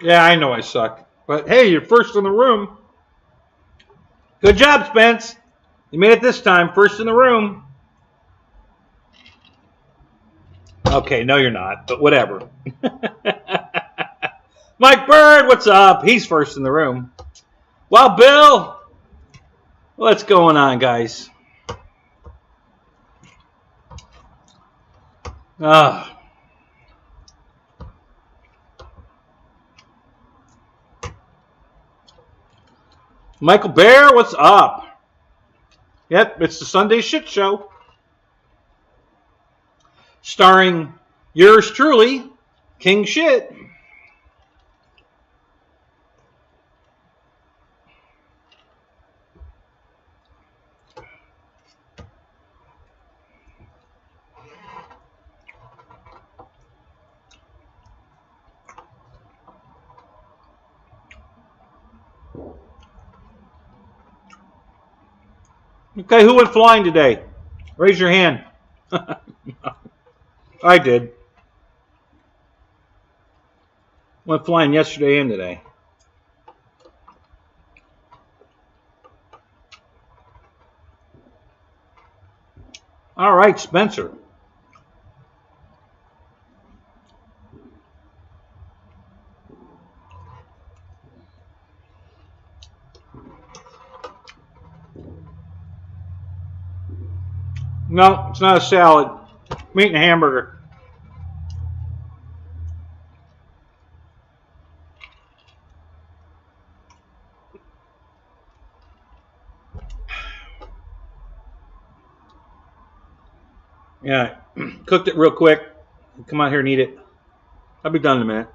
Yeah, I know I suck. But hey, you're first in the room. Good job, Spence. You made it this time. First in the room. Okay, no, you're not, but whatever. Mike Bird, what's up? He's first in the room. Well, Bill, what's going on, guys? Michael Bear, what's up? Yep, it's the Sunday Shit Show. Starring yours truly, King Shit. Okay, who went flying today? Raise your hand. I did. Went flying yesterday and today. All right, Spencer. No, it's not a salad. Meat and a hamburger. Yeah, cooked it real quick. Come out here and eat it. I'll be done in a minute.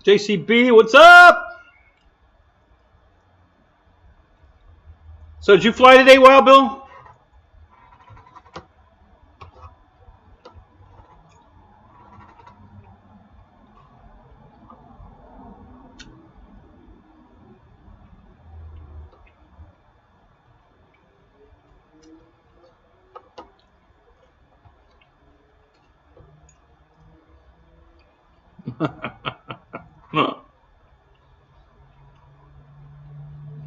JCB, what's up? So did you fly today, Wild Bill?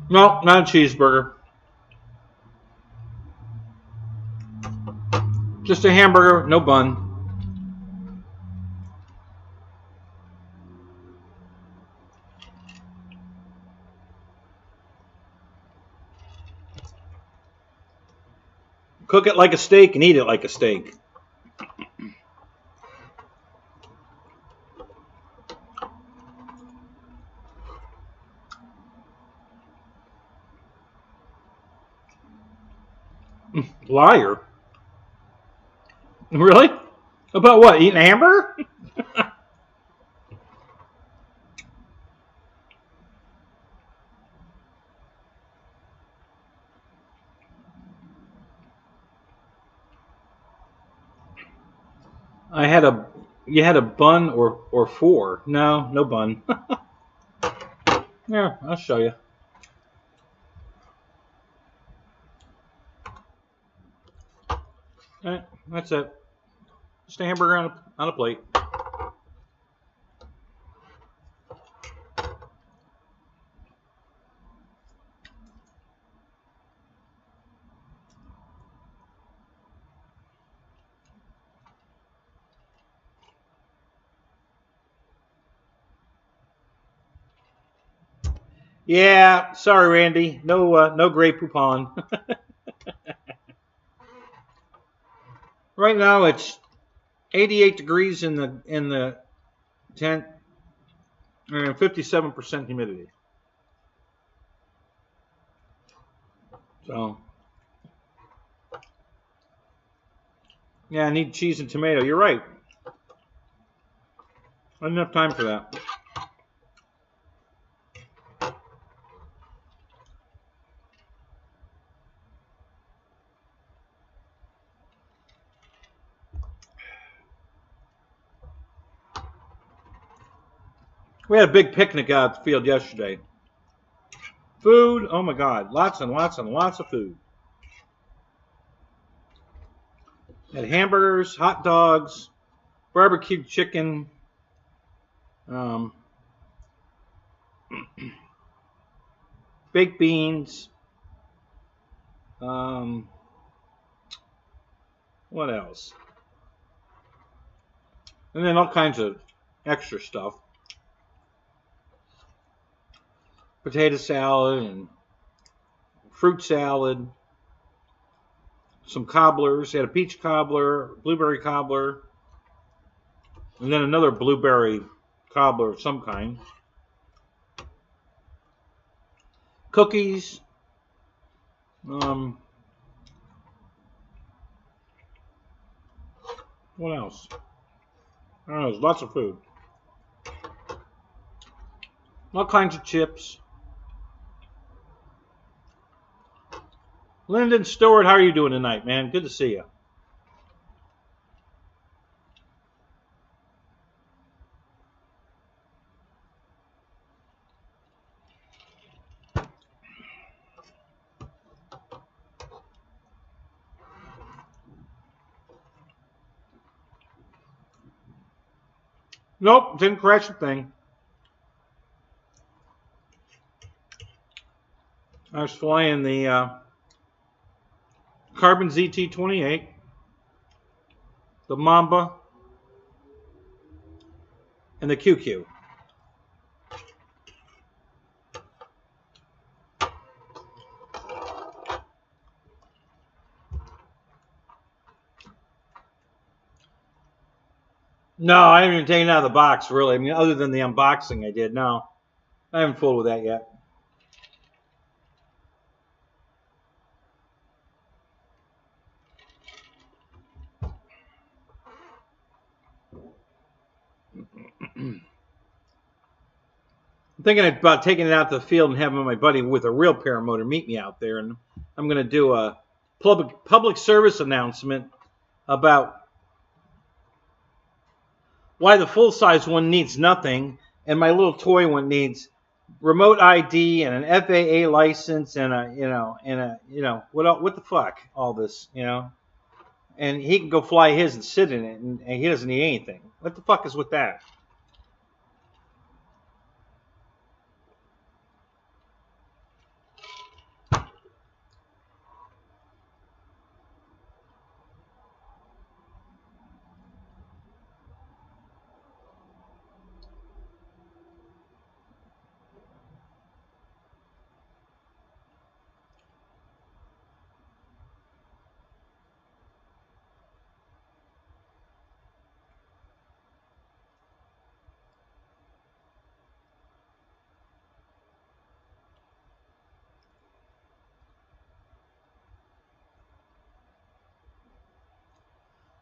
No, not a cheeseburger. Just a hamburger, no bun. Cook it like a steak and eat it like a steak. Liar. Really? About what? Eating a hamburger? You had a bun or four. No, no bun. Yeah, I'll show you. All right, that's it. Just a hamburger on a plate. Yeah, sorry, Randy. No Grey Poupon. Right now it's 88 degrees in the tent and 57% humidity. So, yeah, I need cheese and tomato. You're right. Not enough time for that. We had a big picnic out at the field yesterday. Food, oh my God, lots and lots and lots of food. Had hamburgers, hot dogs, barbecued chicken, baked beans, what else? And then all kinds of extra stuff. Potato salad and fruit salad. Some cobblers. They had a peach cobbler, blueberry cobbler, and then another blueberry cobbler of some kind. Cookies. What else? I don't know. There's lots of food. All kinds of chips. Lyndon Stewart, how are you doing tonight, man? Good to see you. Nope, didn't crash a thing. I was flying the Carbon ZT-28, the Mamba, and the QQ. No, I haven't even taken it out of the box, really. I mean, other than the unboxing I did. No, I haven't fooled with that yet. I'm thinking about taking it out to the field and having my buddy with a real paramotor meet me out there. And I'm going to do a public service announcement about why the full-size one needs nothing and my little toy one needs remote ID and an FAA license and what the fuck, all this, and he can go fly his and sit in it, and he doesn't need anything. What the fuck is with that?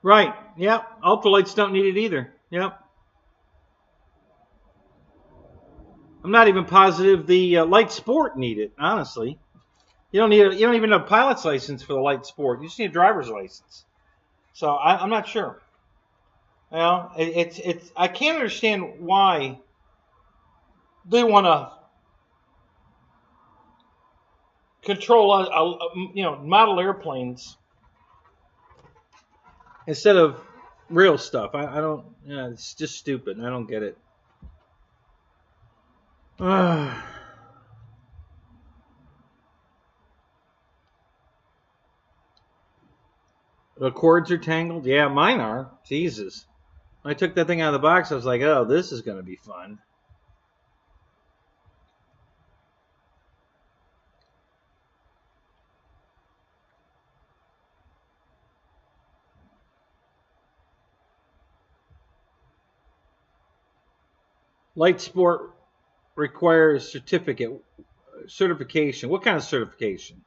Right. Yep. Ultralights don't need it either. Yep. I'm not even positive the light sport need it. Honestly, you don't need. You don't even need a pilot's license for the light sport. You just need a driver's license. So I'm not sure. It's. I can't understand why they want to control model airplanes instead of real stuff. I don't. It's just stupid. I don't get it. The cords are tangled. Yeah, mine are. Jesus. When I took that thing out of the box, I was like, oh, this is going to be fun. Light sport requires certification. What kind of certification?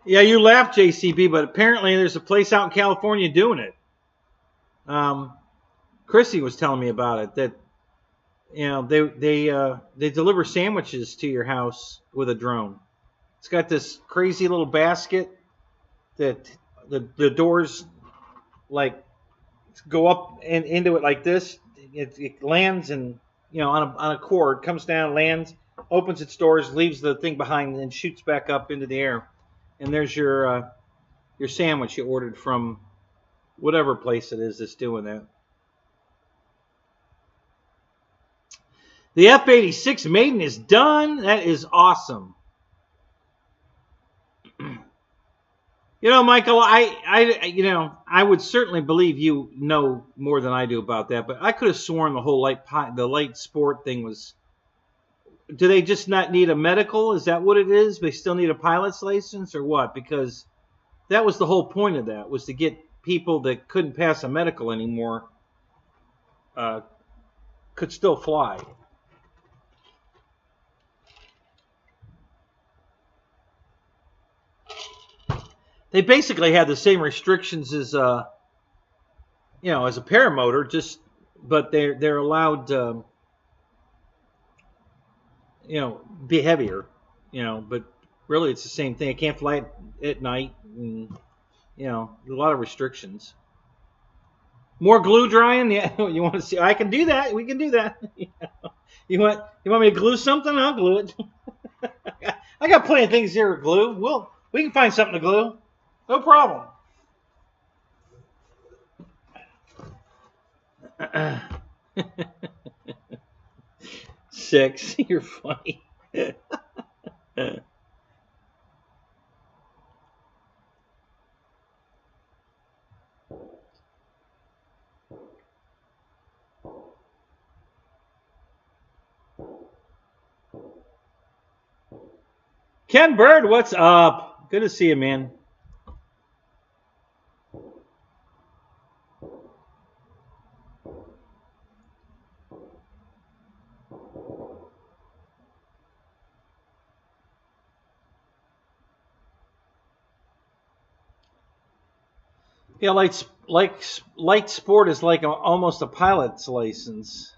Yeah, you laughed, JCB, but apparently there's a place out in California doing it. Chrissy was telling me about it, that You know, they deliver sandwiches to your house with a drone. It's got this crazy little basket that the doors like go up and into it like this. It lands and on a cord, comes down, lands, opens its doors, leaves the thing behind, and shoots back up into the air. And there's your sandwich you ordered from whatever place it is that's doing that. The F-86 maiden is done. That is awesome. Michael, I would certainly believe you know more than I do about that, but I could have sworn the whole light sport thing was. Do they just not need a medical? Is that what it is? They still need a pilot's license or what? Because that was the whole point of that, was to get people that couldn't pass a medical anymore could still fly. They basically had the same restrictions as as a paramotor, but they're allowed be heavier, but really it's the same thing. I can't fly at night, and a lot of restrictions. More glue drying? Yeah, you want to see? I can do that. We can do that. You want me to glue something? I'll glue it. I got plenty of things here to glue. We can find something to glue. No problem. Six. You're funny. Ken Bird, what's up? Good to see you, man. Yeah, light sport is like almost a pilot's license.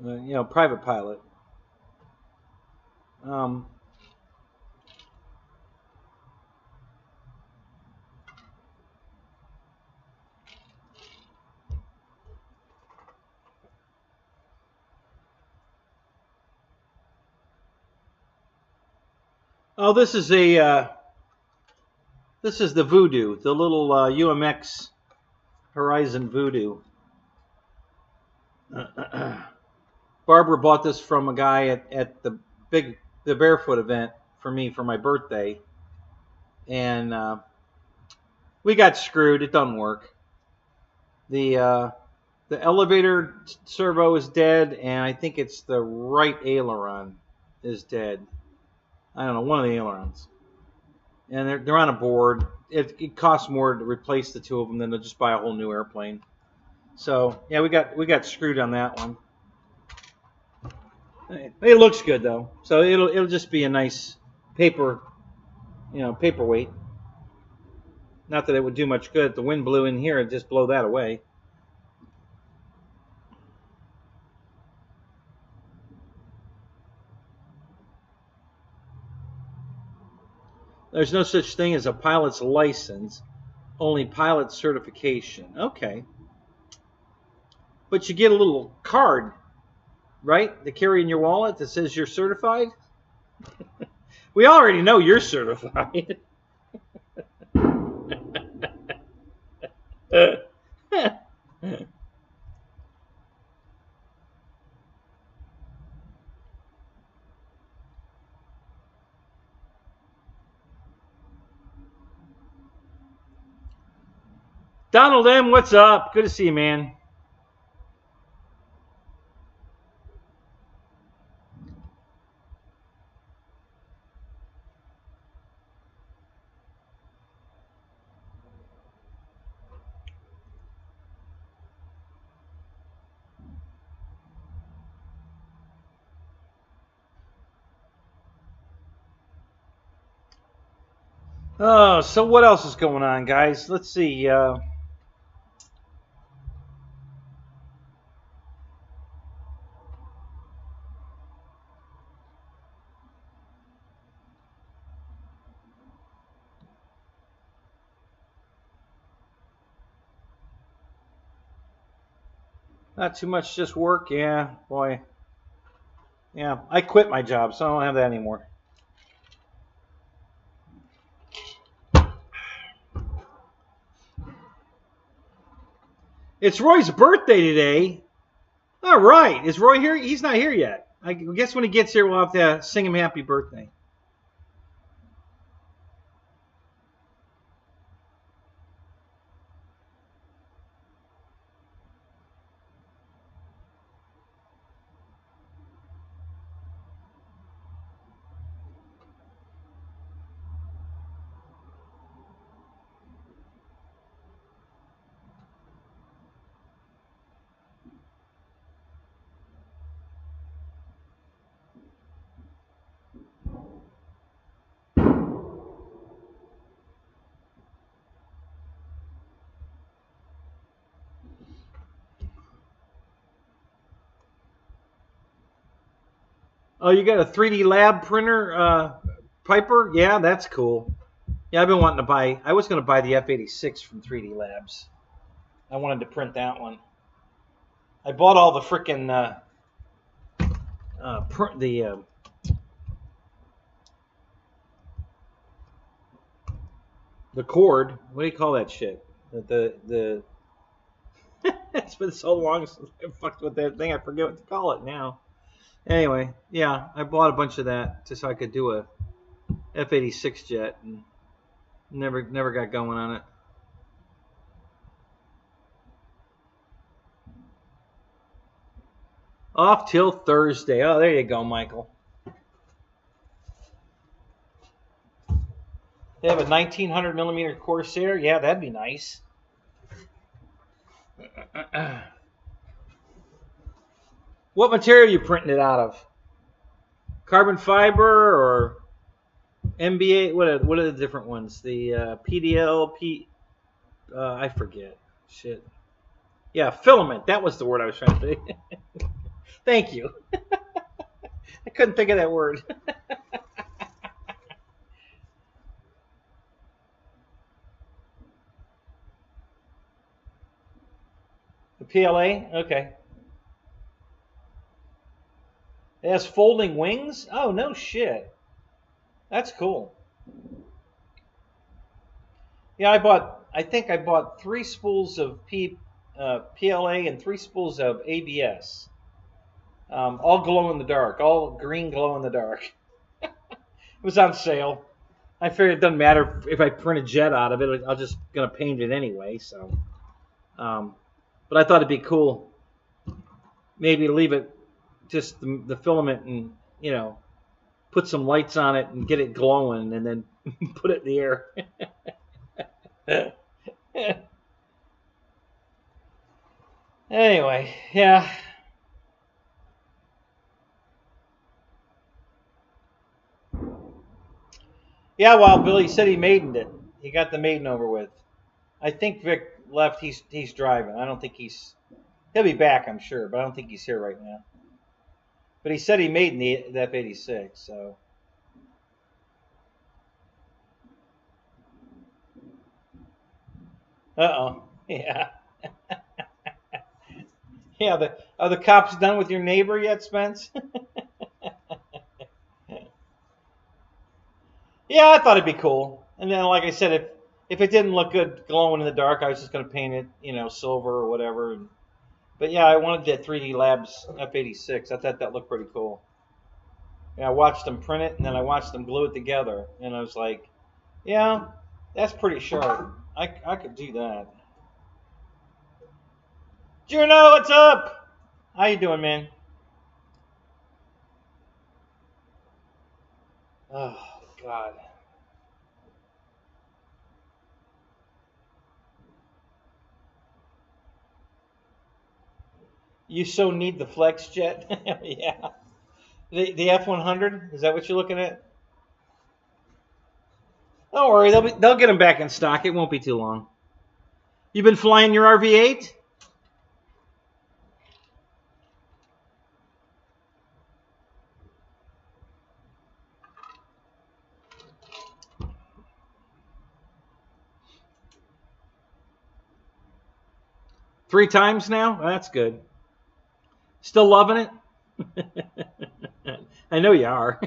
Private pilot. Oh, this is the Voodoo, the little UMX Horizon Voodoo. Barbara bought this from a guy at the Barefoot event for me for my birthday, and we got screwed. It doesn't work. The elevator servo is dead, and I think it's the right aileron is dead. I don't know, one of the ailerons. And they're on a board. It costs more to replace the two of them than to just buy a whole new airplane. So yeah, we got screwed on that one. It looks good though, so it'll just be a nice paperweight. Not that it would do much good. If the wind blew in here, it'd just blow that away. There's no such thing as a pilot's license, only pilot certification. Okay. But you get a little card, right, to carry in your wallet that says you're certified? We already know you're certified. Donald M., what's up? Good to see you, man. Oh, so what else is going on, guys? Let's see. Not too much, just work. Yeah, boy. Yeah, I quit my job, so I don't have that anymore. It's Roy's birthday today. All right. Is Roy here? He's not here yet. I guess when he gets here, we'll have to sing him happy birthday. Oh, you got a 3D lab printer, Piper? Yeah, that's cool. Yeah, I've been wanting to buy. I was going to buy the F86 from 3D Labs. I wanted to print that one. I bought all the frickin' the cord. What do you call that shit? The It's been so long since I fucked with that thing. I forget what to call it now. Anyway, yeah, I bought a bunch of that just so I could do a F86 jet, and never got going on it. Off till Thursday. Oh, there you go, Michael. They have a 1900 millimeter Corsair. Yeah, that'd be nice. What material are you printing it out of? Carbon fiber or MBA? What are the different ones? The PDL, I forget. Shit. Yeah, filament. That was the word I was trying to say. Thank you. I couldn't think of that word. The PLA? Okay. It has folding wings? Oh, no shit. That's cool. Yeah, I think I bought 3 spools of PLA and 3 spools of ABS. All glow in the dark. All green glow in the dark. It was on sale. I figured it doesn't matter if I print a jet out of it. I'm just going to paint it anyway. So, but I thought it'd be cool. Maybe leave it just the filament and, you know, put some lights on it and get it glowing and then put it in the air. Anyway, yeah. Yeah, well, Billy said he maidened it. He got the maiden over with. I think Vic left. He's driving. I don't think he'll be back, I'm sure, but I don't think he's here right now. But he said he maidened the F86, so. Uh-oh. Yeah. Yeah, are the cops done with your neighbor yet, Spence? Yeah, I thought it'd be cool. And then, like I said, if it didn't look good glowing in the dark, I was just going to paint it, you know, silver or whatever. But yeah, I wanted that 3D Labs F86. I thought that looked pretty cool. Yeah, I watched them print it, and then I watched them glue it together. And I was like, yeah, that's pretty sharp. I could do that. Juno, what's up? How you doing, man? Oh, God. You so need the flex jet? Yeah. The F100? Is that what you're looking at? Don't worry, they'll get them back in stock. It won't be too long. You've been flying your RV-8? Three times now? Well, that's good. Still loving it? I know you are.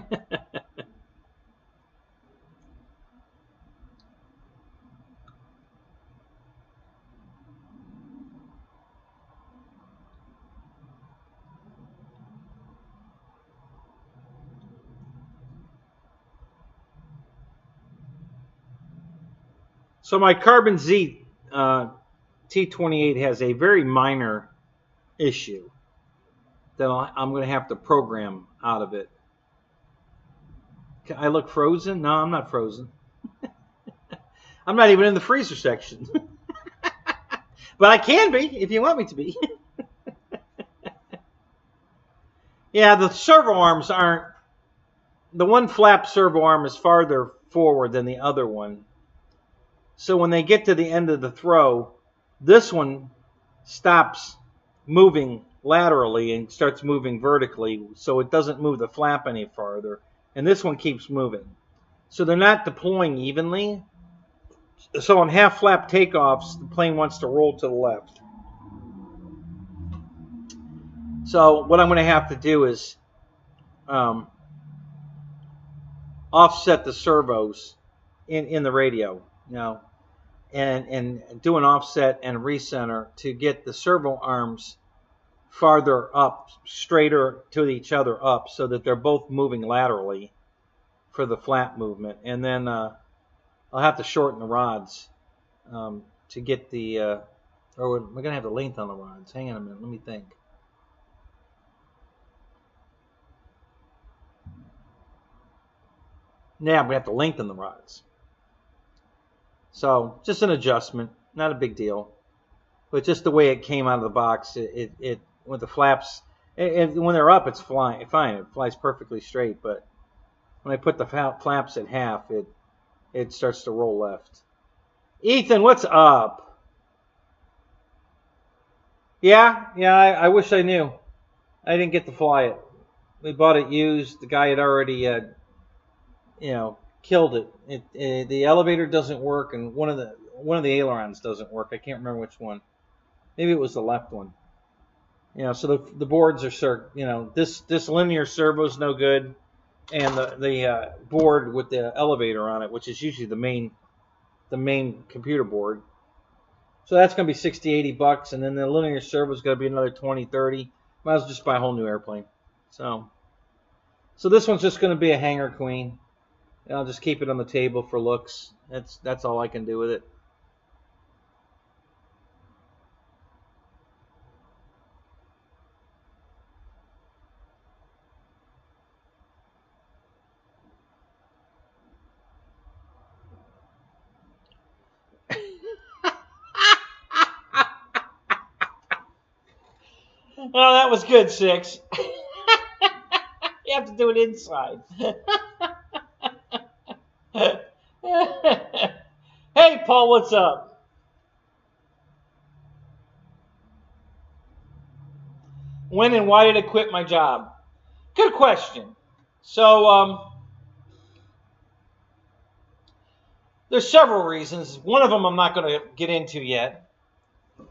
So my Carbon Z T28 has a very minor issue that I'm going to have to program out of it. I look frozen? No, I'm not frozen. I'm not even in the freezer section. But I can be if you want me to be. Yeah, the servo arms aren't... The one flap servo arm is farther forward than the other one. So when they get to the end of the throw, this one stops moving laterally and starts moving vertically, so it doesn't move the flap any farther. And this one keeps moving. So they're not deploying evenly. So on half flap takeoffs, the plane wants to roll to the left. So what I'm going to have to do is offset the servos in the radio, and do an offset and recenter to get the servo arms farther up, straighter to each other up, so that they're both moving laterally for the flap movement. And then I'll have to shorten the rods to get the, or we're going to have the length on the rods. Hang on a minute, let me think. Yeah, we have to lengthen the rods. So just an adjustment, not a big deal, but just the way it came out of the box, it with the flaps, when they're up, it's fine. It flies perfectly straight. But when I put the flaps at half, it starts to roll left. Ethan, what's up? Yeah, I wish I knew. I didn't get to fly it. We bought it used. The guy had already killed it. The elevator doesn't work, and one of the ailerons doesn't work. I can't remember which one. Maybe it was the left one. So the boards are this linear servo's no good, and the board with the elevator on it, which is usually the main computer board. So that's going to be $60-80, and then the linear servo's going to be another $20-30. Might as well just buy a whole new airplane. So this one's just going to be a hangar queen. I'll just keep it on the table for looks. That's all I can do with it. Oh, that was good, Six. You have to do it inside. Hey, Paul, what's up? When and why did I quit my job? Good question. So, there's several reasons. One of them I'm not going to get into yet.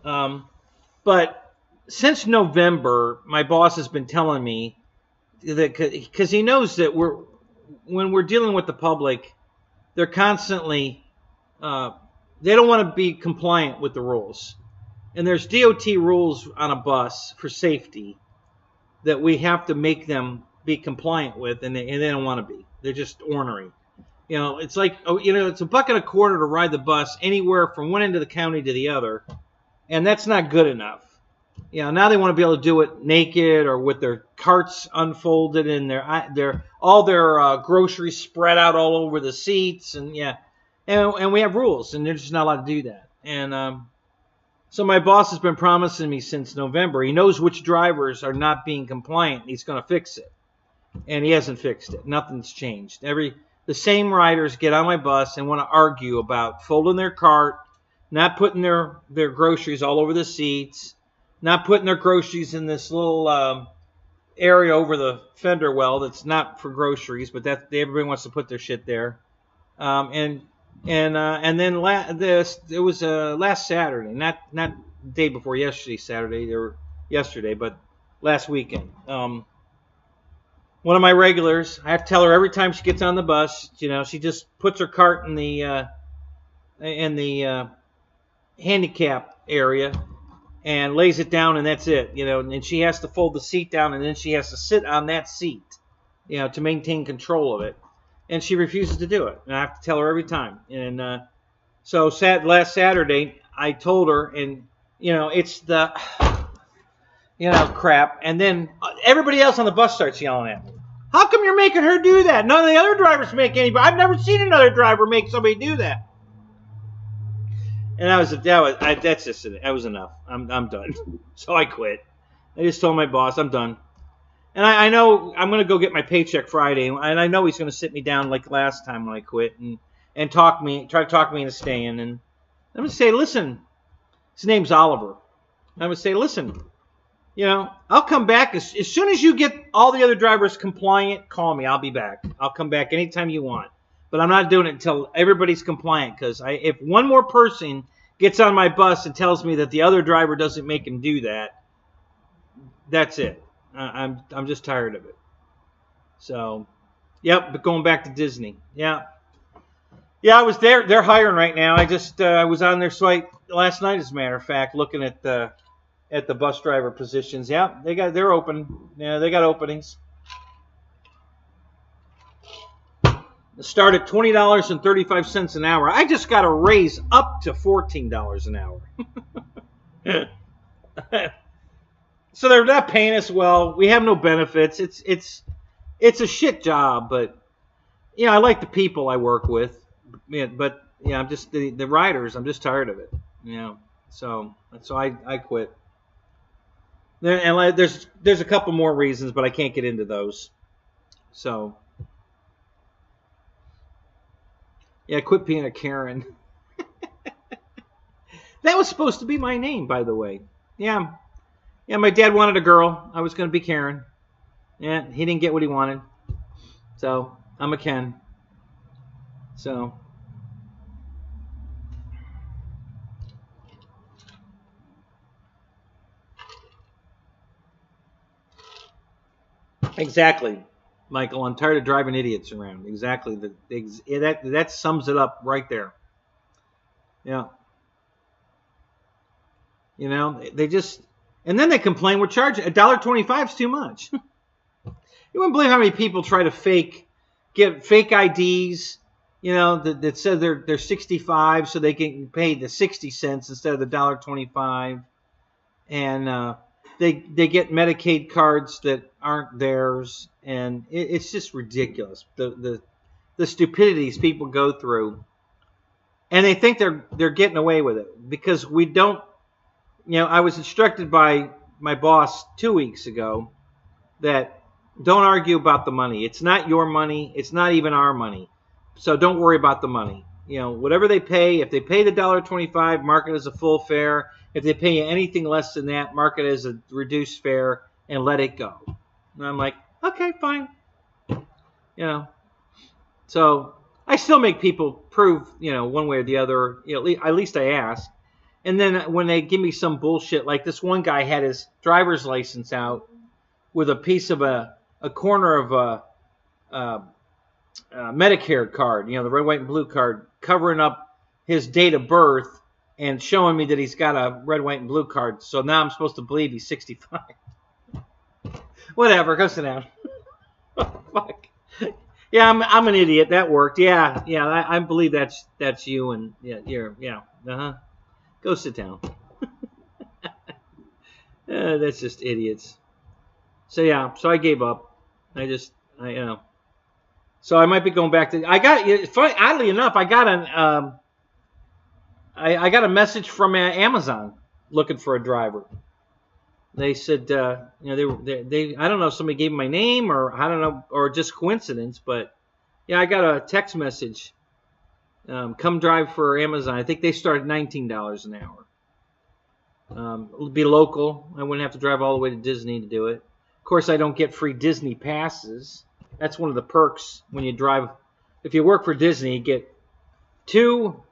But since November, my boss has been telling me that, because he knows that when we're dealing with the public, they're constantly, they don't want to be compliant with the rules. And there's DOT rules on a bus for safety that we have to make them be compliant with, and they don't want to be. They're just ornery. It's like, it's $1.25 to ride the bus anywhere from one end of the county to the other, and that's not good enough. Now they want to be able to do it naked or with their carts unfolded and all their groceries spread out all over the seats, and we have rules, and they're just not allowed to do that. And so my boss has been promising me since November. He knows which drivers are not being compliant, and he's going to fix it. And he hasn't fixed it. Nothing's changed. The same riders get on my bus and want to argue about folding their cart, not putting their groceries all over the seats, not putting their groceries in this little area over the fender well that's not for groceries, but everybody wants to put their shit there. And then it was last Saturday, not the day before yesterday, Saturday or yesterday, but last weekend. One of my regulars. I have to tell her every time she gets on the bus. You know, she just puts her cart in the handicap area and lays it down, and that's it. You know, and she has to fold the seat down, and then she has to sit on that seat, you know, to maintain control of it. And she refuses to do it, and I have to tell her every time. And so last Saturday, I told her, and you know, it's the crap. And then everybody else on the bus starts yelling at me. How come you're making her do that? None of the other drivers make anybody. I've never seen another driver make somebody do that. And that was enough. I'm done. So I quit. I just told my boss I'm done. And I know I'm going to go get my paycheck Friday, and I know he's going to sit me down like last time when I quit and try to talk me into staying. And I'm going to say, listen, his name's Oliver. I'm going to say, listen, you know, I'll come back as soon as you get all the other drivers compliant. Call me. I'll be back. I'll come back anytime you want. But I'm not doing it until everybody's compliant, because if one more person gets on my bus and tells me that the other driver doesn't make him do that, that's it. I'm just tired of it. So, yep. But going back to Disney, yeah. I was there. They're hiring right now. I was on their site last night, as a matter of fact, looking at the bus driver positions. Yeah, they're open. Yeah, they got openings. Start at $20.35 an hour. I just got a raise up to $14 an hour. So they're not paying us well. We have no benefits. It's a shit job, but you know, I like the people I work with. But yeah, I'm just the riders. I'm just tired of it. You know, so I quit. And there's a couple more reasons, but I can't get into those. So. Yeah, quit being a Karen. That was supposed to be my name, by the way. Yeah, my dad wanted a girl. I was going to be Karen. Yeah, he didn't get what he wanted. So, I'm a Ken. So. Exactly. Michael, I'm tired of driving idiots around. Exactly. That sums it up right there. Yeah. You know, they just, and then they complain we're charging $1.25 is too much. You wouldn't believe how many people try to get fake IDs, you know, that said they're 65 so they can pay the 60 cents instead of the $1.25. And they get Medicaid cards that aren't theirs, and it's just ridiculous. The stupidities people go through, and they think they're getting away with it because we don't. You know, I was instructed by my boss 2 weeks ago that don't argue about the money. It's not your money. It's not even our money. So don't worry about the money. You know, whatever they pay, if they pay the $1.25, mark it as a full fare. If they pay you anything less than that, mark it as a reduced fare and let it go. And I'm like, okay, fine. You know, so I still make people prove, you know, one way or the other. You know, at least I ask. And then when they give me some bullshit, like this one guy had his driver's license out with a piece of a corner of a Medicare card, you know, the red, white, and blue card, covering up his date of birth and showing me that he's got a red, white, and blue card. So now I'm supposed to believe he's 65. Whatever, go sit down. Oh, fuck. Yeah, I'm an idiot. That worked. Yeah, I believe that's you, and yeah. Go sit down. That's just idiots. So yeah, so I gave up. You know. So I might be going back to. Oddly enough, I got a message from Amazon looking for a driver. They said, you know, they I don't know if somebody gave me my name or I don't know, or just coincidence, but yeah, I got a text message. Come drive for Amazon. I think they start at $19 an hour. It'll be local. I wouldn't have to drive all the way to Disney to do it. Of course, I don't get free Disney passes. That's one of the perks when you drive. If you work for Disney, you get 2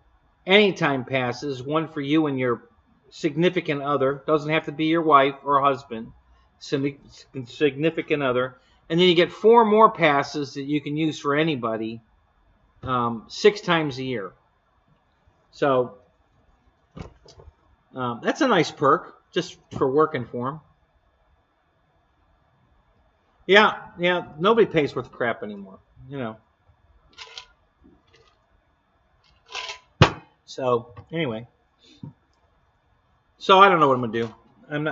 anytime passes, one for you and your significant other. Doesn't have to be your wife or husband. significant other, and then you get 4 more passes that you can use for anybody 6 times a year. So that's a nice perk just for working for them. Yeah, nobody pays worth crap anymore, you know. So anyway, so I don't know what I'm gonna do.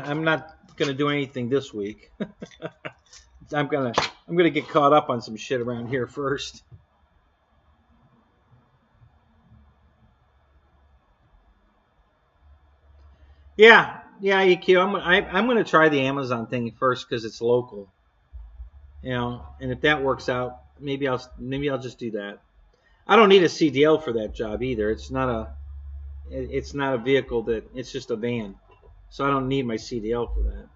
I'm not gonna do anything this week. I'm gonna get caught up on some shit around here first. Yeah, EQ. I'm gonna try the Amazon thing first because it's local, you know. And if that works out, maybe I'll just do that. I don't need a CDL for that job either. It's not a vehicle that it's just a van, so I don't need my CDL for that.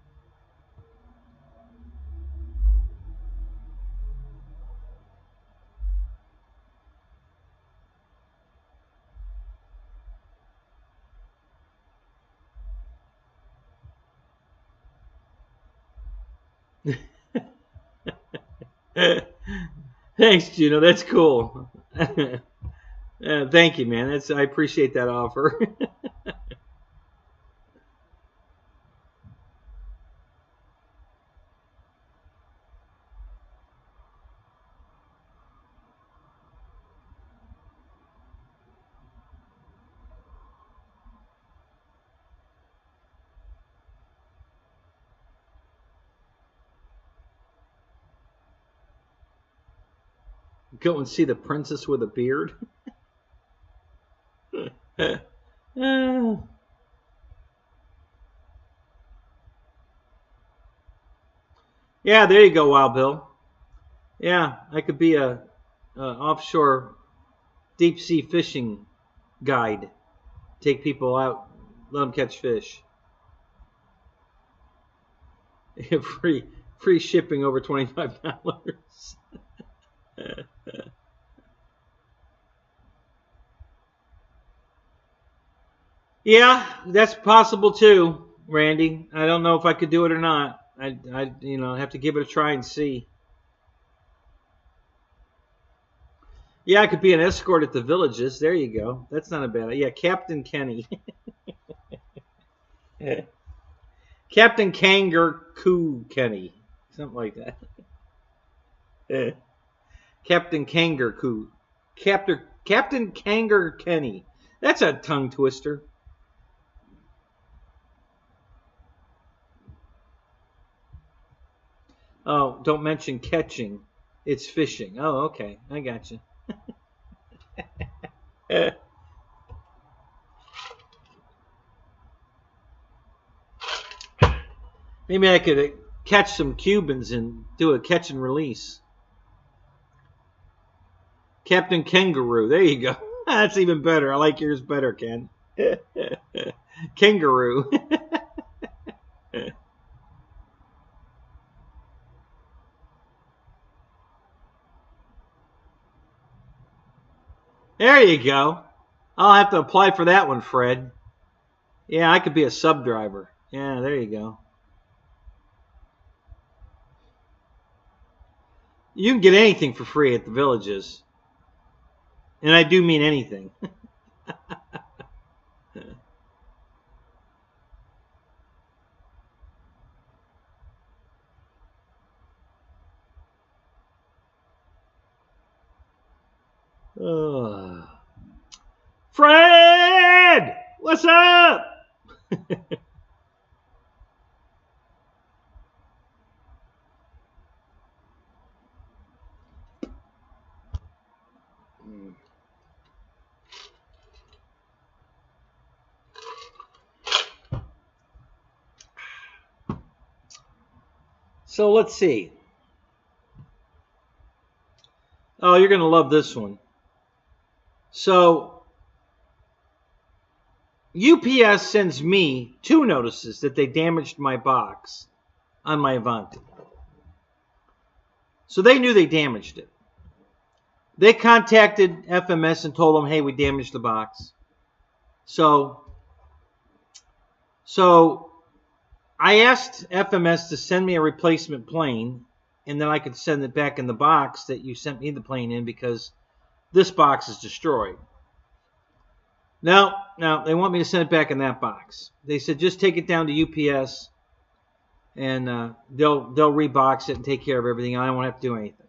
Thanks, Juno. That's cool. Thank you, man. I appreciate that offer. Go and see the princess with a beard. Yeah, there you go, Wild Bill. Yeah, I could be a offshore deep sea fishing guide. Take people out, let them catch fish. Free shipping over $25. Yeah, that's possible too, Randy. I don't know if I could do it or not. I have to give it a try and see. Yeah, I could be an escort at the villages. There you go. That's not a bad idea. Yeah, Captain Kenny. Captain Kangaroo Kenny. Something like that. Captain Kangaroo. Captain Kangaroo Kenny. That's a tongue twister. Oh, don't mention catching. It's fishing. Oh, okay. I got you. Maybe I could catch some Cubans and do a catch and release. Captain Kangaroo. There you go. That's even better. I like yours better, Ken. Kangaroo. There you go. I'll have to apply for that one, Fred. Yeah, I could be a sub driver. Yeah, there you go. You can get anything for free at the villages. And I do mean anything. Fred! What's up? So let's see. Oh, you're going to love this one. So UPS sends me 2 notices that they damaged my box on my Avanti. So they knew they damaged it. They contacted FMS and told them, hey, we damaged the box. So I asked FMS to send me a replacement plane, and then I could send it back in the box that you sent me the plane in because this box is destroyed. No, they want me to send it back in that box. They said just take it down to UPS, and they'll rebox it and take care of everything. I won't have to do anything.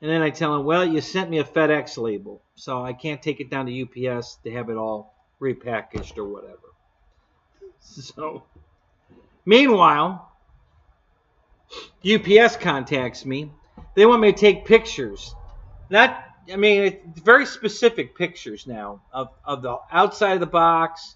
And then I tell them, well, you sent me a FedEx label, so I can't take it down to UPS to have it all repackaged or whatever. So, meanwhile, UPS contacts me. They want me to take pictures. It's very specific pictures now of the outside of the box,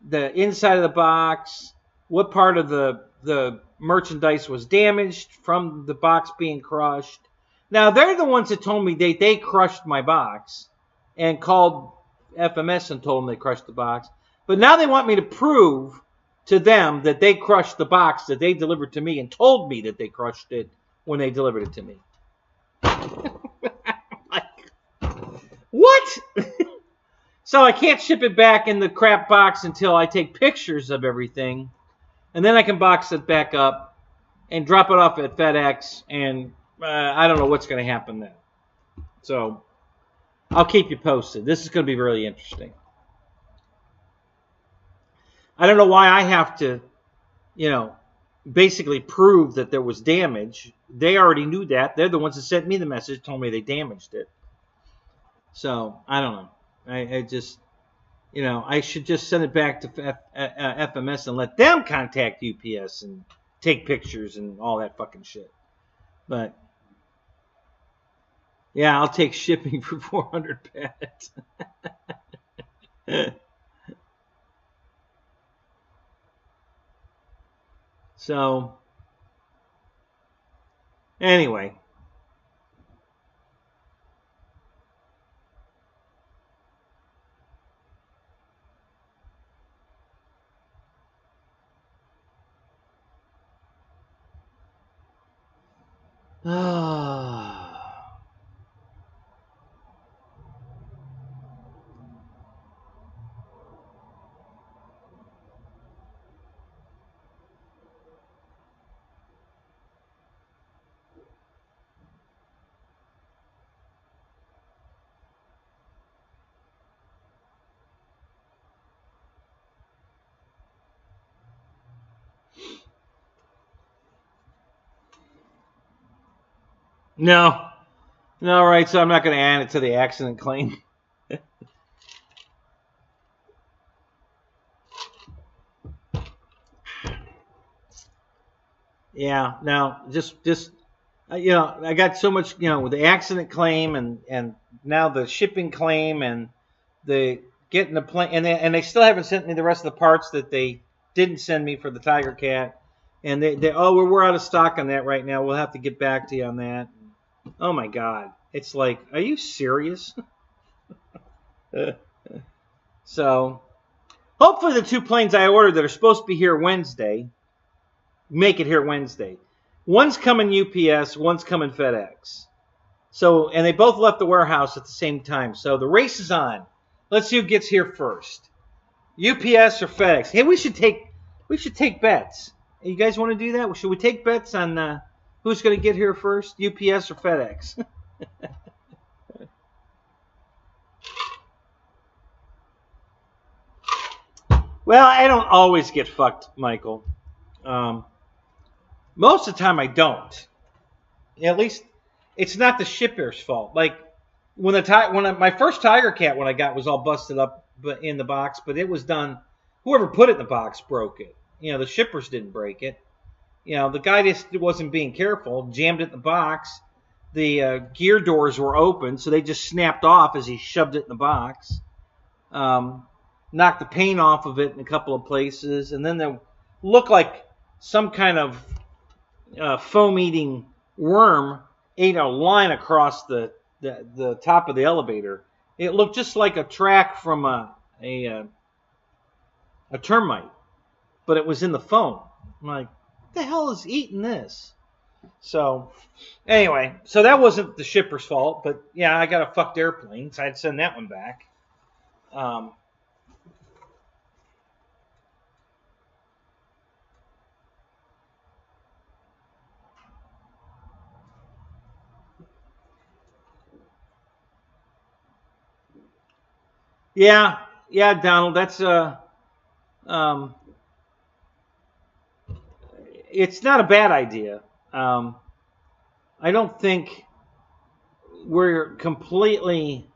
the inside of the box, what part of the merchandise was damaged from the box being crushed. Now, they're the ones that told me they crushed my box and called FMS and told them they crushed the box. But now they want me to prove to them that they crushed the box that they delivered to me and told me that they crushed it when they delivered it to me. What? So I can't ship it back in the crap box until I take pictures of everything. And then I can box it back up and drop it off at FedEx. And I don't know what's going to happen then. So I'll keep you posted. This is going to be really interesting. I don't know why I have to, basically prove that there was damage. They already knew that. They're the ones that sent me the message, told me they damaged it. So, I don't know. I just, I should just send it back to FMS and let them contact UPS and take pictures and all that fucking shit. But, yeah, I'll take shipping for 400 pets. So, anyway. No, right, so I'm not going to add it to the accident claim. Yeah, now, just I got so much, with the accident claim and now the shipping claim and the getting the plane, and they still haven't sent me the rest of the parts that they didn't send me for the Tiger Cat. And we're out of stock on that right now. We'll have to get back to you on that. Oh my God. It's like, are you serious? So, hopefully the 2 planes I ordered that are supposed to be here Wednesday make it here Wednesday. One's coming UPS, one's coming FedEx. So, and they both left the warehouse at the same time. So the race is on. Let's see who gets here first. UPS or FedEx? Hey, we should take bets. Hey, you guys want to do that? Should we take bets on who's going to get here first, UPS or FedEx? Well, I don't always get fucked, Michael. Most of the time I don't. At least it's not the shipper's fault. Like when my first Tiger Cat when I got was all busted up in the box, but it was done. Whoever put it in the box broke it. The shippers didn't break it. The guy just wasn't being careful, jammed it in the box. The gear doors were open, so they just snapped off as he shoved it in the box. Knocked the paint off of it in a couple of places, and then they looked like some kind of foam-eating worm ate a line across the top of the elevator. It looked just like a track from a termite, but it was in the foam. I'm like, what the hell is eating this? So, anyway, so that wasn't the shipper's fault, but yeah, I got a fucked airplane, so I'd send that one back. Yeah, yeah, Donald. That's it's not a bad idea. Um, I don't think we're completely.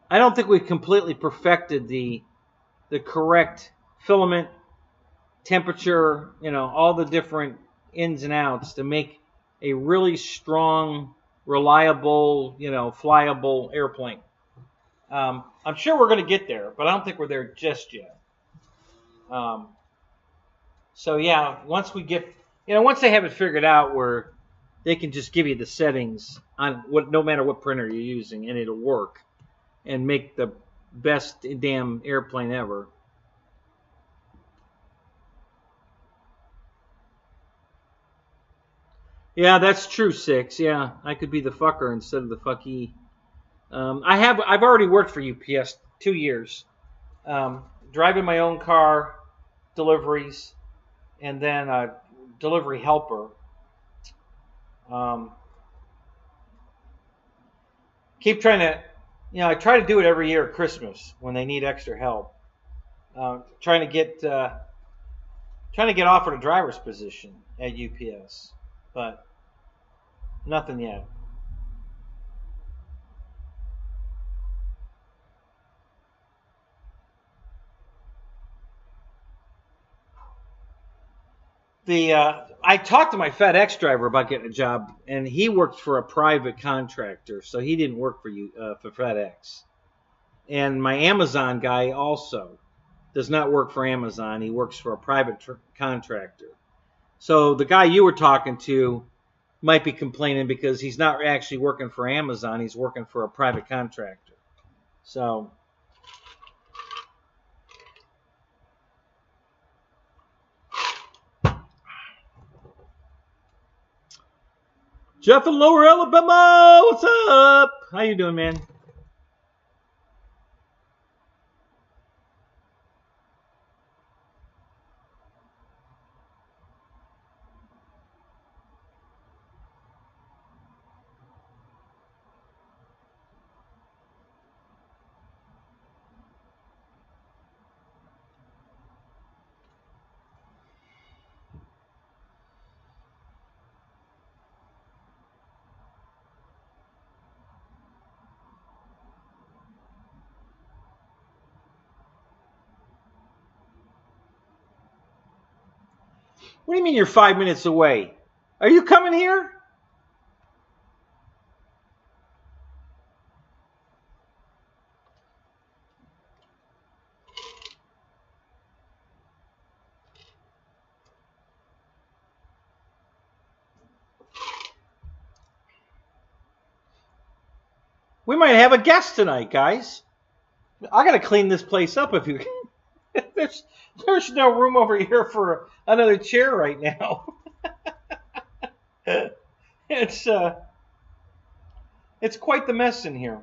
I don't think we've completely perfected the correct filament temperature. You know, all the different ins and outs to make a really strong, reliable, you know, flyable airplane. I'm sure we're going to get there, but I don't think we're there just yet. Um, so yeah, once we get, you know, once they have it figured out where they can just give you the settings on what, no matter what printer you're using, and it'll work and make the best damn airplane ever. Yeah, that's true, Six. Yeah, I could be the fucker instead of the fucky. I've already worked for UPS 2 years, driving my own car, deliveries, and then a delivery helper. Um, keep trying to, you know, I try to do it every year at Christmas when they need extra help. Trying to get offered a driver's position at UPS, but nothing yet. I talked to my FedEx driver about getting a job, and he worked for a private contractor, so he didn't work for FedEx. And my Amazon guy also does not work for Amazon. He works for a private contractor. So the guy you were talking to might be complaining because he's not actually working for Amazon. He's working for a private contractor. So Jeff in Lower Alabama, what's up? How you doing, man? What do you mean you're 5 minutes away? Are you coming here? We might have a guest tonight, guys. I gotta clean this place up if you. there's no room over here for another chair right now. it's it's quite the mess in here.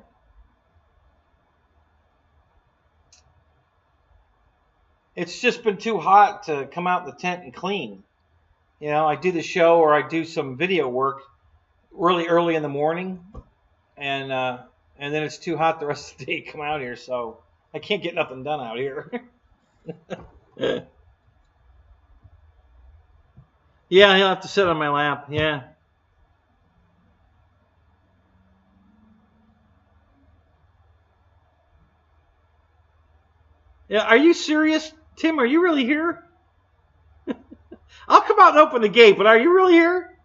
It's just been too hot to come out in the tent and clean. You know, I do the show or I do some video work really early in the morning, and then it's too hot the rest of the day to come out here, so I can't get nothing done out here. Yeah, he'll have to sit on my lap. Yeah. Yeah, are you serious, Tim? Are you really here? I'll come out and open the gate, but are you really here?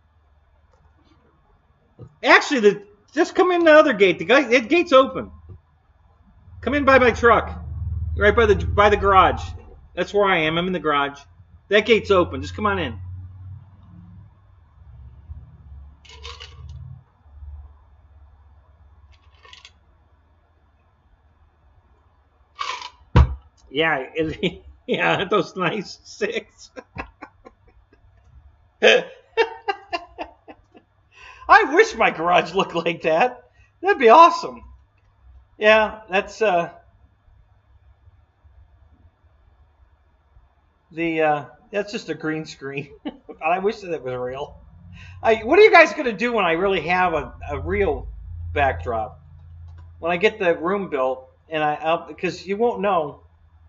Actually, just come in the other gate. The gate's open. Come in by my truck, right by the garage. That's where I am. I'm in the garage. That gate's open. Just come on in. Yeah, yeah, those nice 6. I wish my garage looked like that. That'd be awesome. Yeah, that's that's just a green screen. I wish that it was real. What are you guys gonna do when I really have a real backdrop? when I get the room built, and because you won't know,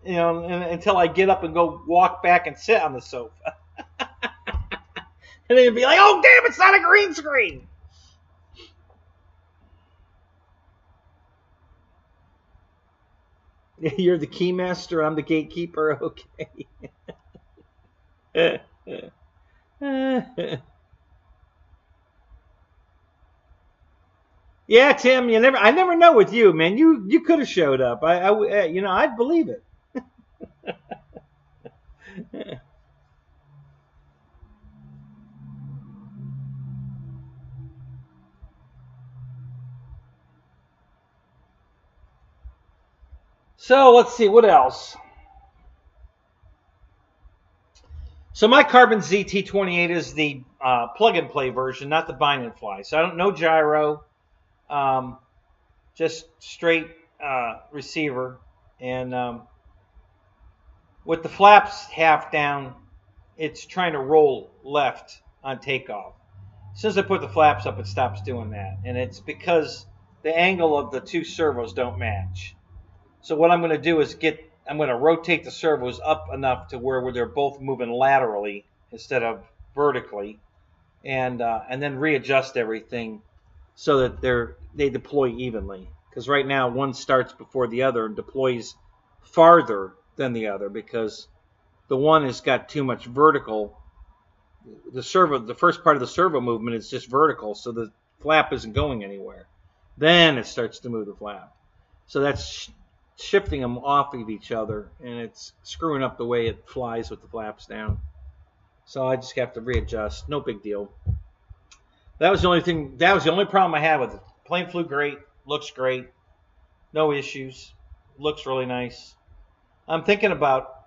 until I get up and go walk back and sit on the sofa, and then you'll be like, "Oh damn, it's not a green screen." You're the keymaster. I'm the gatekeeper. Okay. Yeah, Tim. I never know with you, man. You could have showed up. I'd believe it. So let's see what else. So my Carbon ZT28 is the plug-and-play version, not the bind and fly. So I don't no gyro, just straight receiver, and with the flaps half down, it's trying to roll left on takeoff. As soon as I put the flaps up, it stops doing that, and it's because the angle of the two servos don't match. So what I'm going to do is I'm going to rotate the servos up enough to where they're both moving laterally instead of vertically, and then readjust everything so that they deploy evenly. Because right now one starts before the other and deploys farther than the other because the one has got too much vertical. The first part of the servo movement is just vertical, so the flap isn't going anywhere. Then it starts to move the flap. So that's shifting them off of each other, and it's screwing up the way it flies with the flaps down. So I just have to readjust. No big deal. That was the only thing. That was the only problem I had with it. Plane flew great. Looks great. No issues. Looks really nice. I'm thinking about.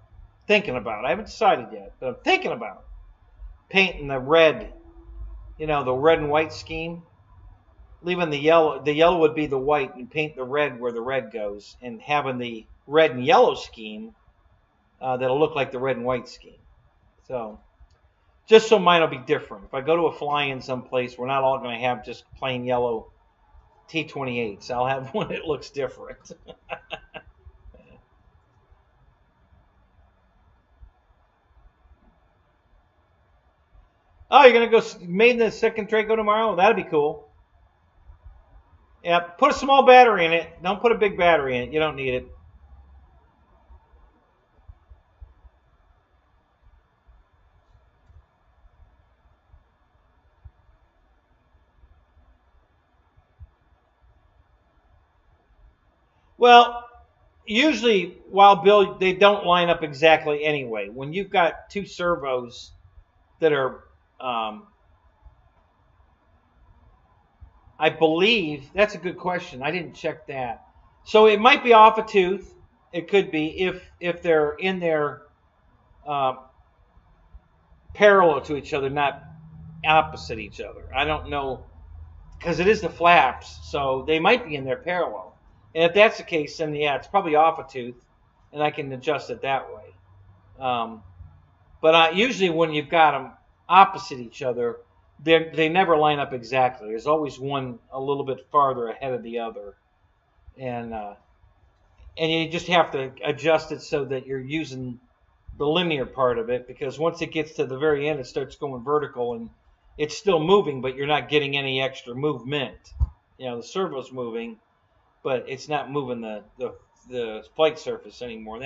I haven't decided yet, but I'm thinking about painting the red. The red and white scheme. Leaving the yellow. The yellow would be the white, and paint the red where the red goes, and having the red and yellow scheme that'll look like the red and white scheme. So, just so mine will be different. If I go to a fly-in someplace, we're not all going to have just plain yellow T28s. I'll have one that looks different. Oh, you're going to go made in the second Draco tomorrow? That'd be cool. Yeah, put a small battery in it. Don't put a big battery in it. You don't need it. Well, usually while they don't line up exactly anyway. When you've got two servos that are, I believe, that's a good question. I didn't check that. So it might be off a tooth. It could be if they're in there parallel to each other, not opposite each other. I don't know, because it is the flaps, so they might be in there parallel. And if that's the case, then yeah, it's probably off a tooth, and I can adjust it that way. But usually when you've got them opposite each other, they never line up exactly. There's always one a little bit farther ahead of the other, and you just have to adjust it so that you're using the linear part of it, because once it gets to the very end, it starts going vertical, and it's still moving, but you're not getting any extra movement. The servo's moving, but it's not moving the flight surface anymore.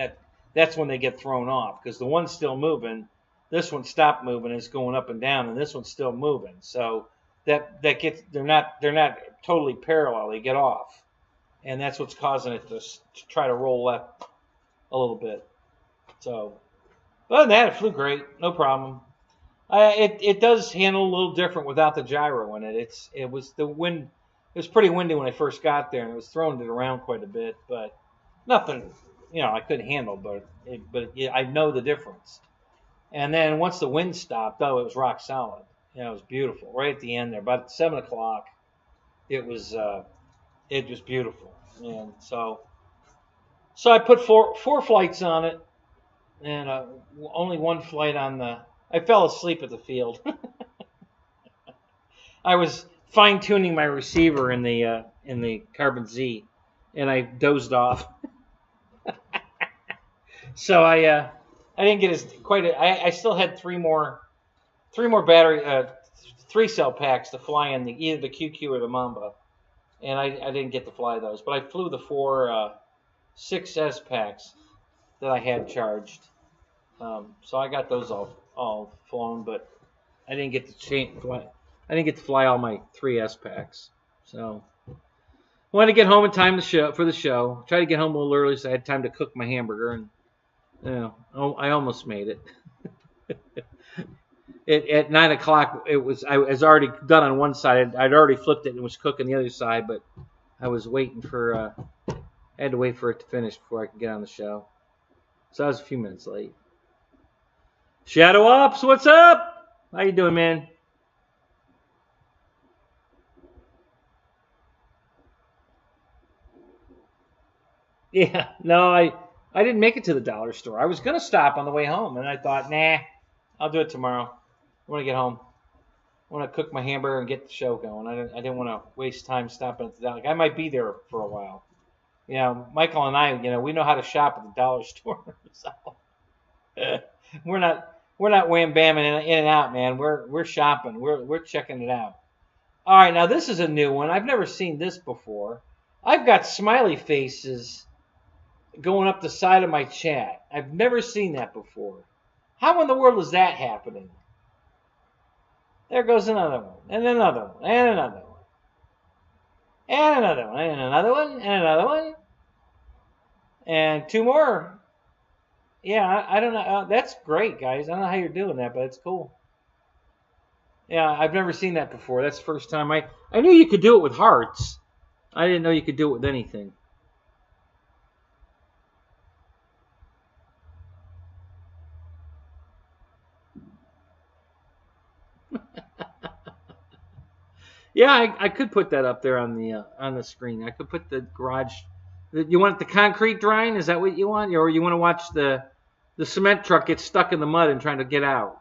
That's when they get thrown off, because the one's still moving, this one stopped moving, it's going up and down, and this one's still moving. So they're not totally parallel. They get off, and that's what's causing it to try to roll left a little bit. So, other than that, it flew great, no problem. It does handle a little different without the gyro in it. It was the wind. It was pretty windy when I first got there, and it was throwing it around quite a bit, but nothing, I couldn't handle. But I know the difference. And then once the wind stopped, it was rock solid. It was beautiful. Right at the end there, about 7 o'clock, it was beautiful. And so I put four flights on it, and only one flight on the. I fell asleep at the field. I was fine-tuning my receiver in the Carbon Z, and I dozed off. So I didn't get as I still had three more battery 3-cell packs to fly in either the QQ or the Mamba, and I didn't get to fly those. But I flew the 4 6S packs that I had charged. So I got those all flown, but I didn't get to fly. I didn't get to fly all my 3S packs. So I wanted to get home in time for the show. Tried to get home a little early so I had time to cook my hamburger, and I almost made it. At 9 o'clock, I was already done on one side. I'd already flipped it and was cooking the other side, but I was waiting for. I had to wait for it to finish before I could get on the show. So I was a few minutes late. Shadow Ops, what's up? How you doing, man? Yeah, no, I didn't make it to the dollar store. I was gonna stop on the way home, and I thought, nah, I'll do it tomorrow. I want to get home. I want to cook my hamburger and get the show going. I didn't want to waste time stopping at the dollar. I might be there for a while. You know, Michael and I, we know how to shop at the dollar store. So we're not wham bamming in and out, man. We're shopping. We're checking it out. All right, now this is a new one. I've never seen this before. I've got smiley faces going up the side of my chat. I've never seen that before. How in the world is that happening? There goes another one, and another one, and another one, and another one, and another one, and another one, and 2 more. Yeah, I don't know. That's great, guys. I don't know how you're doing that, but it's cool. Yeah, I've never seen that before. That's the first time. I knew you could do it with hearts. I didn't know you could do it with anything. Yeah, I could put that up there on the screen. I could put the garage. You want the concrete drying? Is that what you want, or you want to watch the cement truck get stuck in the mud and trying to get out?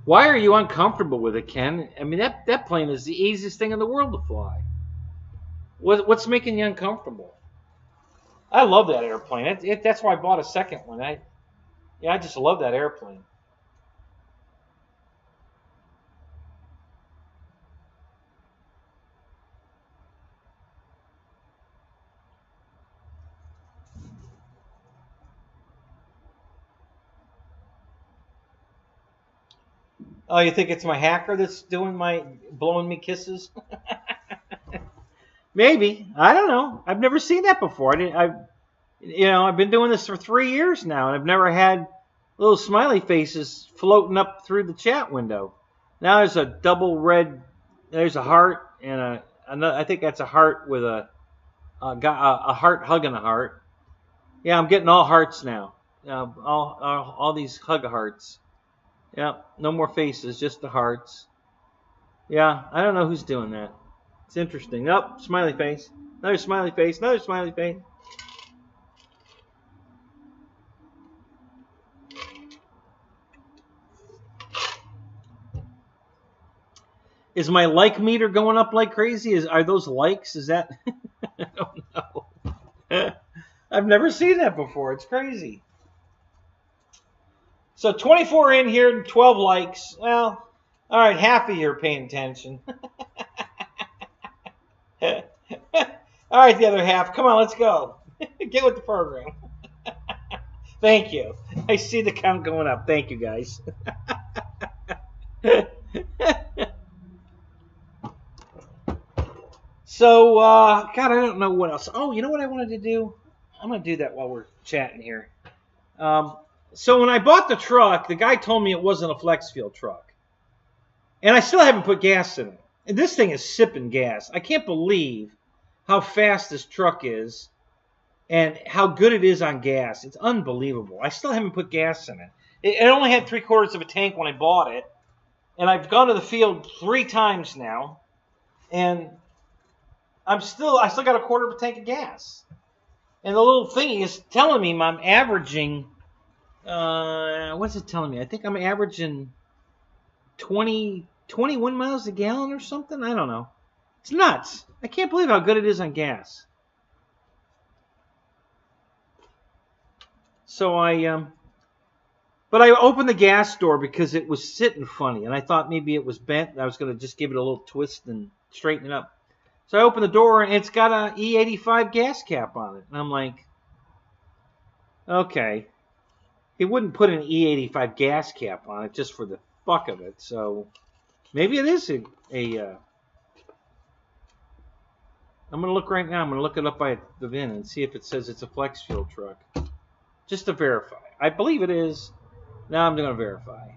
Why are you uncomfortable with it, Ken? I mean, that plane is the easiest thing in the world to fly. What's making you uncomfortable? I love that airplane. That's why I bought a second one. I just love that airplane. Oh, you think it's my hacker that's blowing me kisses? Maybe. I don't know. I've never seen that before. I've been doing this for 3 years now, and I've never had little smiley faces floating up through the chat window. Now there's a double red. There's a heart and another. I think that's a heart with a heart hugging a heart. Yeah, I'm getting all hearts now. All these hug hearts. Yeah, no more faces, just the hearts. Yeah, I don't know who's doing that. It's interesting. Oh, smiley face. Another smiley face. Another smiley face. Is my like meter going up like crazy? Are those likes? Is that? I don't know. I've never seen that before. It's crazy. So 24 in here and 12 likes. Well, all right, half of you are paying attention. All right, the other half. Come on, let's go. Get with the program. Thank you. I see the count going up. Thank you, guys. So, God, I don't know what else. Oh, you know what I wanted to do? I'm going to do that while we're chatting here. So when I bought the truck, the guy told me it wasn't a flex fuel truck. And I still haven't put gas in it. And this thing is sipping gas. I can't believe how fast this truck is and how good it is on gas. It's unbelievable. I still haven't put gas in it. It only had 3/4 of a tank when I bought it, and I've gone to the field 3 times now, and I still got 1/4 of a tank of gas. And the little thingy is telling me I'm averaging. What's it telling me? I think I'm averaging 21 miles a gallon or something. I don't know. It's nuts. I can't believe how good it is on gas. So but I opened the gas door because it was sitting funny, and I thought maybe it was bent. And I was going to just give it a little twist and straighten it up. So I opened the door, and it's got a E85 gas cap on it. And I'm like, okay. He wouldn't put an E85 gas cap on it just for the fuck of it. So maybe it is a I'm going to look right now. I'm going to look it up by the VIN and see if it says it's a flex fuel truck. Just to verify. I believe it is. Now I'm going to verify.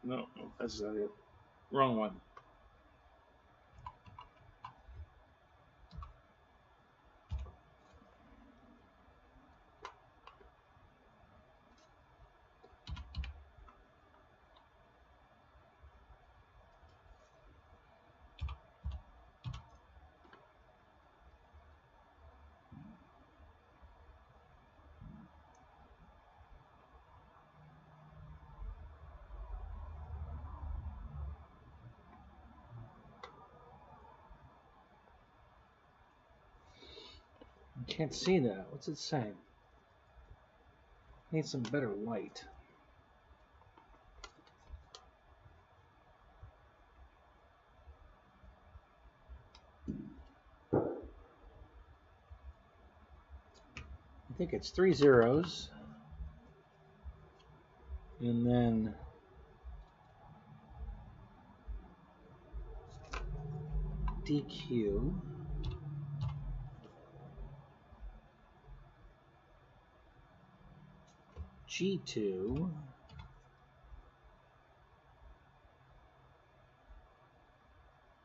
No, that's not it. Wrong one. I can't see that. What's it saying? Need some better light. I think it's 3 zeros. And then DQ. G2.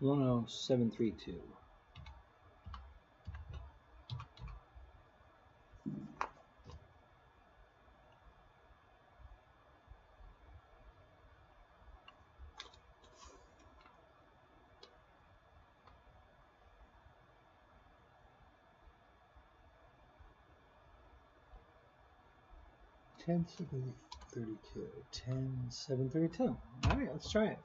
10732. Ten 732. 10732. All right, let's try it.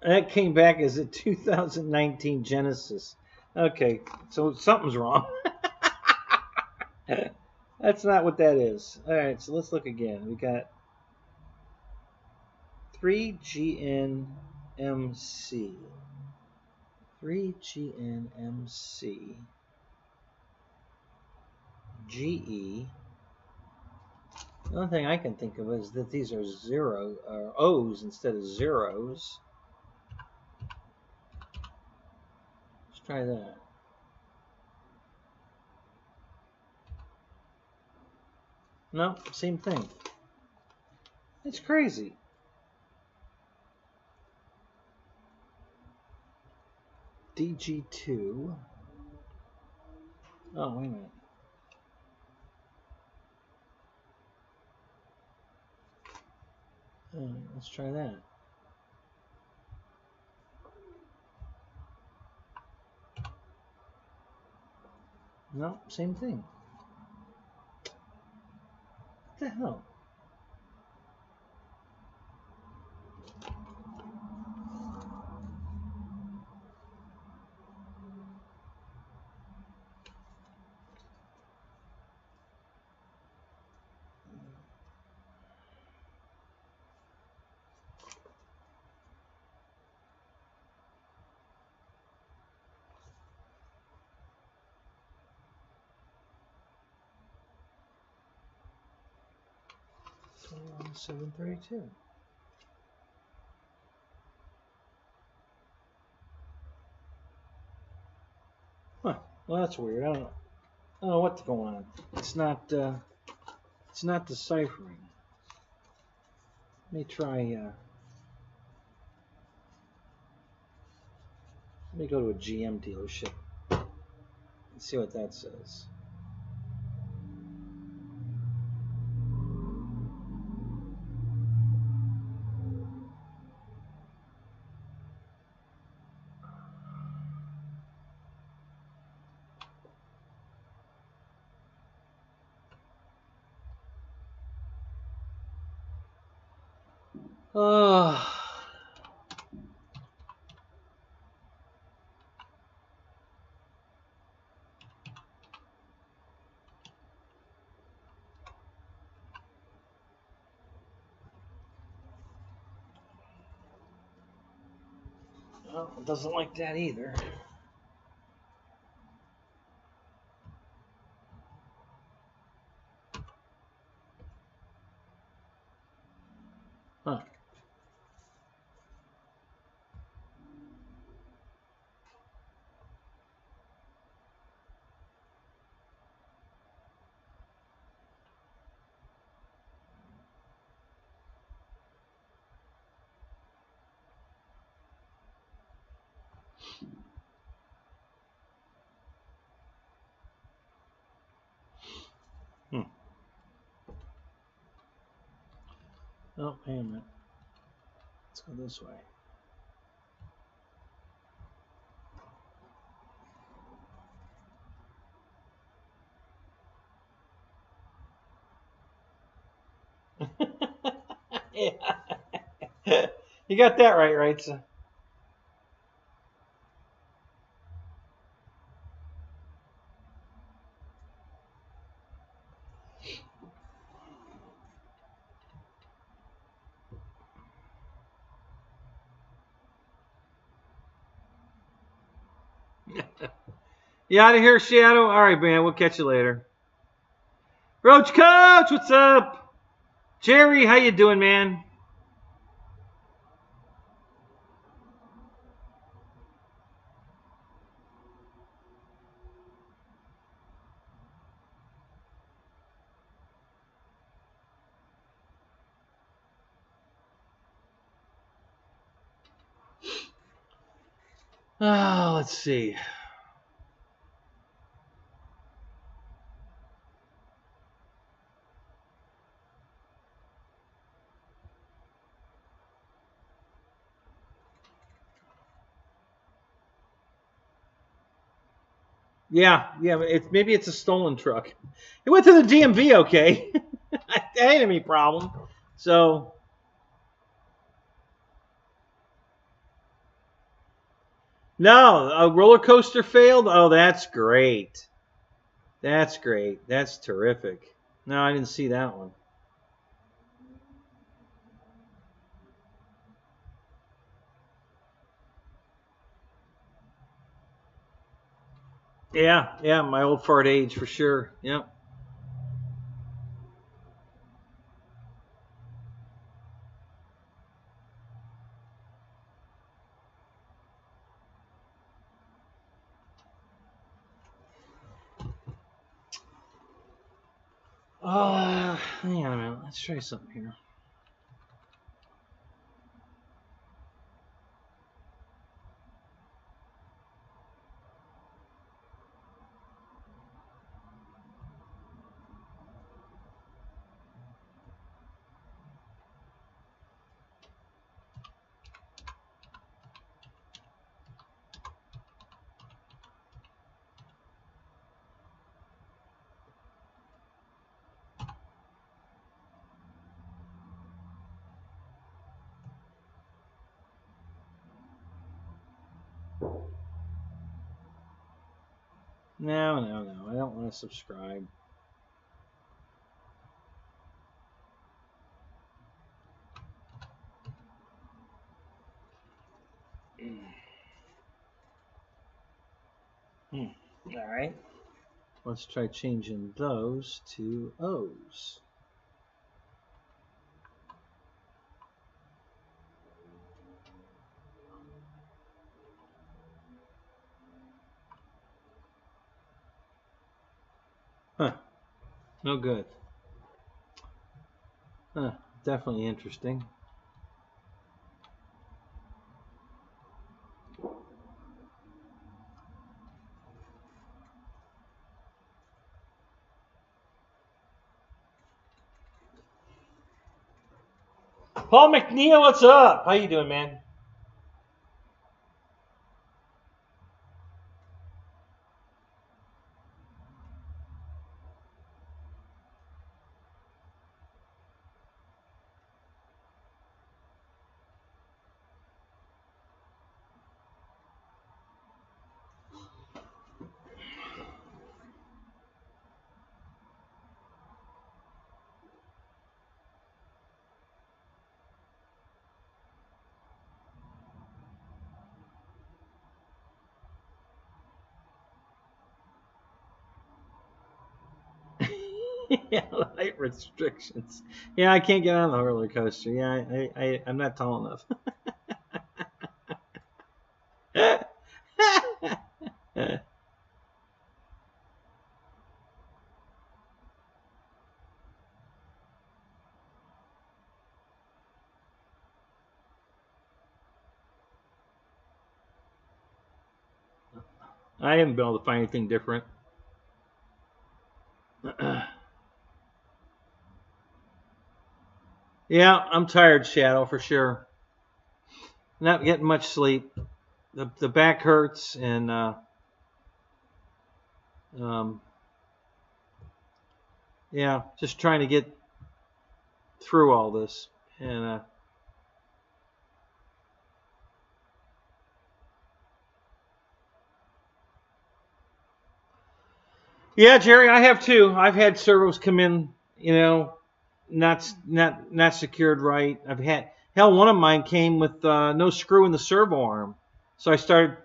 That came back as a 2019 Genesis. Okay, so something's wrong. That's not what that is. All right, so let's look again. We got 3GNMC. 3GNMC. GE. The only thing I can think of is that these are O's instead of zeros. Let's try that. No, same thing. It's crazy. DG2. Oh, wait a minute. Let's try that. No, same thing. What the hell? 732. Huh. Well, that's weird. I don't know what's going on. It's not deciphering. Let me try. Let me go to a GM dealership and see what that says. Oh, it doesn't like that either. Huh. Oh, wait a minute. Let's go this way. Yeah. You got that right, so. You out of here, Shadow? All right, man. We'll catch you later. Roach Coach, what's up? Jerry, how you doing, man? Oh, let's see. Yeah, but maybe it's a stolen truck. It went to the DMV, okay. That ain't any problem. So, no, a roller coaster failed. Oh, that's great. That's great. That's terrific. No, I didn't see that one. Yeah, my old fart age for sure. Yep. Hang on a minute. Let's try something here. No. I don't want to subscribe. All right. Let's try changing those to O's. Oh, good. Huh, definitely interesting. Paul McNeil, what's up? How you doing, man? Yeah, light restrictions. Yeah, I can't get on the roller coaster. Yeah, I'm not tall enough. I haven't been able to find anything different. Yeah, I'm tired, Shadow, for sure. Not getting much sleep. The back hurts, and um, yeah, just trying to get through all this. And yeah, Jerry, I have too. I've had servos come in, not secured right. I've had hell. One of mine came with no screw in the servo arm, so I started,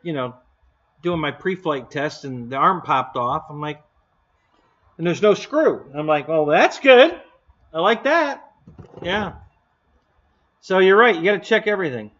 doing my pre-flight test, and the arm popped off. I'm like, and there's no screw. I'm like, oh, that's good. I like that. Yeah. So you're right. You got to check everything.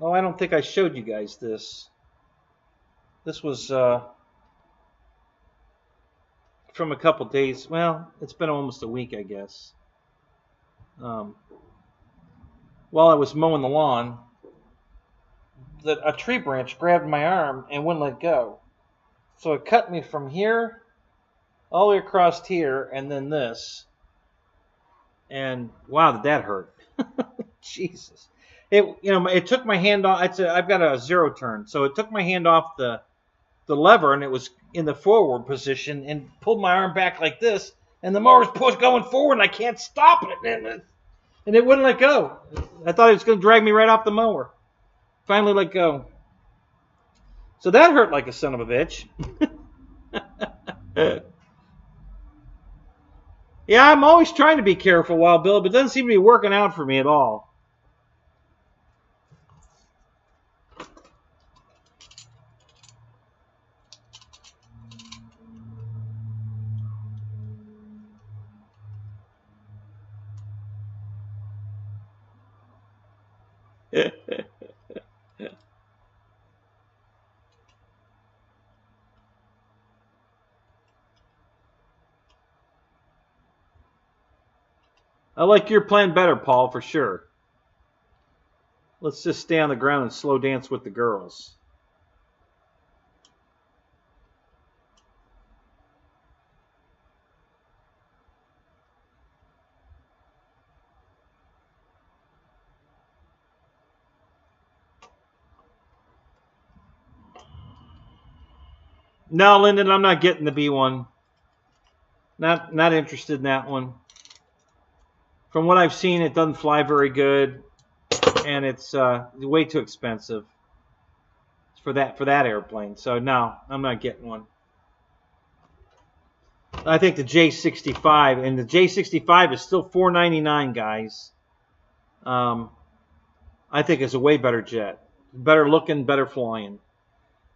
Oh, I don't think I showed you guys this. This was from a couple days. Well, it's been almost a week, I guess. Um, while I was mowing the lawn, a tree branch grabbed my arm and wouldn't let go. So it cut me from here all the way across here, and then this. And wow, did that hurt? Jesus! It took my hand off. I've got a zero turn, so it took my hand off the lever, and it was in the forward position, and pulled my arm back like this, and the mower was going forward, and I can't stop it, and it wouldn't let go. I thought it was going to drag me right off the mower. Finally let go. So that hurt like a son of a bitch. Yeah, I'm always trying to be careful, Wild Bill, but it doesn't seem to be working out for me at all. I like your plan better, Paul, for sure. Let's just stay on the ground and slow dance with the girls. No, Lyndon, I'm not getting the B1. Not interested in that one. From what I've seen, it doesn't fly very good, and it's way too expensive for that airplane. So no, I'm not getting one. I think the J65, and the J65 is still $499, guys. I think it's a way better jet, better looking, better flying.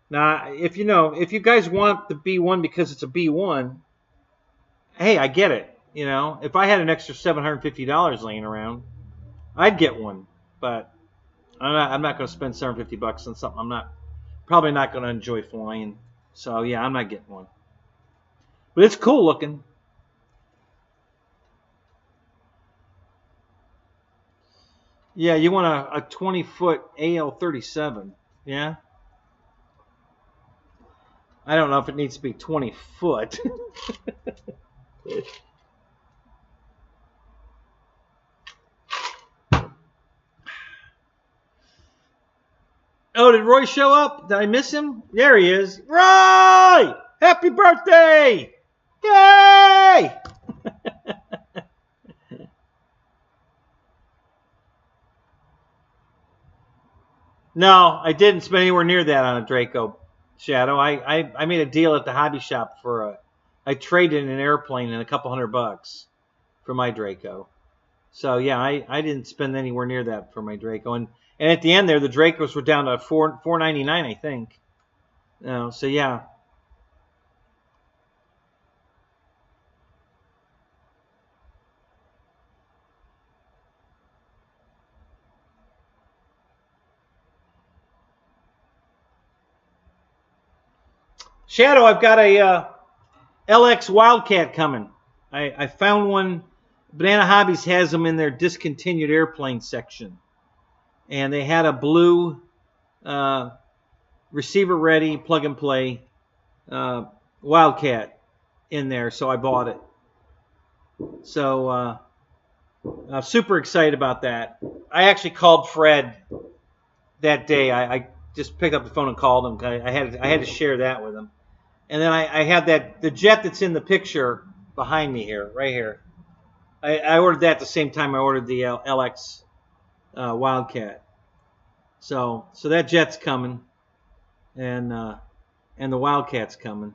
Now, if you guys want the B1 because it's a B1, hey, I get it. If I had an extra $750 laying around, I'd get one. But I'm not going to spend $750 on something I'm probably not going to enjoy flying. So yeah, I'm not getting one. But it's cool looking. Yeah, you want a 20-foot AL-37, yeah? I don't know if it needs to be 20 foot. Oh, did Roy show up? Did I miss him? There he is. Roy! Happy birthday! Yay! No, I didn't spend anywhere near that on a Draco, Shadow. I made a deal at the hobby shop for I traded in an airplane and a couple $100 for my Draco. So yeah, I didn't spend anywhere near that for my Draco. And at the end there, the Dracos were down to $499, I think. So yeah. Shadow, I've got a LX Wildcat coming. I found one. Banana Hobbies has them in their discontinued airplane section. And they had a blue receiver ready, plug and play Wildcat in there, so I bought it. So I'm super excited about that. I actually called Fred that day. I just picked up the phone and called him. I had to share that with him. And then I had the jet that's in the picture behind me here, right here. I ordered that at the same time I ordered the LX Wildcat. So that jet's coming, and the Wildcat's coming.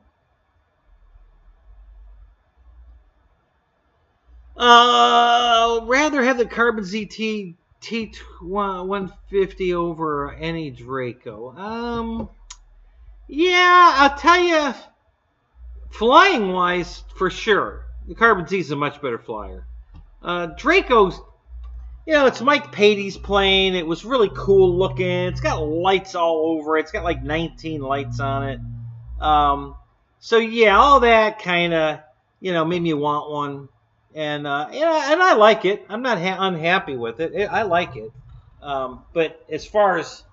Rather have the Carbon ZT T150 over any Draco. Yeah, I'll tell you, flying wise, for sure, the Carbon Z is a much better flyer. Draco's, it's Mike Patey's plane. It was really cool looking. It's got lights all over it. It's got like 19 lights on it. So yeah, all that kind of, made me want one. And I like it. I'm not unhappy with it. I like it. But as far as,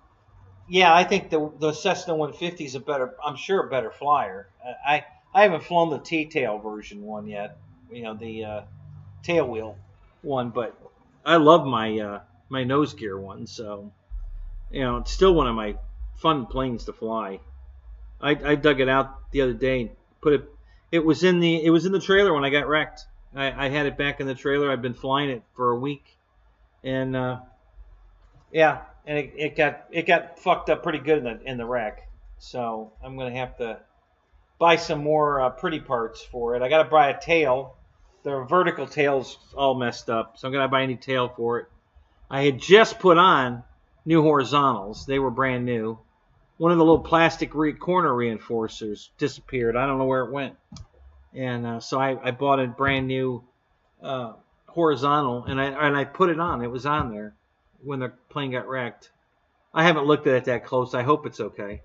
yeah, I think the Cessna 150 is I'm sure a better flyer. I haven't flown the T-tail version one yet. The tail wheel one, but I love my my nose gear one. So it's still one of my fun planes to fly. I dug it out the other day, put it. It was in the trailer when I got wrecked. I had it back in the trailer. I've been flying it for a week, and yeah, and it got fucked up pretty good in the wreck. So I'm gonna have to buy some more pretty parts for it. I gotta buy a tail. The vertical tail's all messed up, so I'm gonna buy a new tail for it. I had just put on new horizontals. They were brand new. One of the little plastic corner reinforcers disappeared. I don't know where it went. And so I bought a brand new horizontal, and I put it on. It was on there when the plane got wrecked. I haven't looked at it that close. I hope it's okay.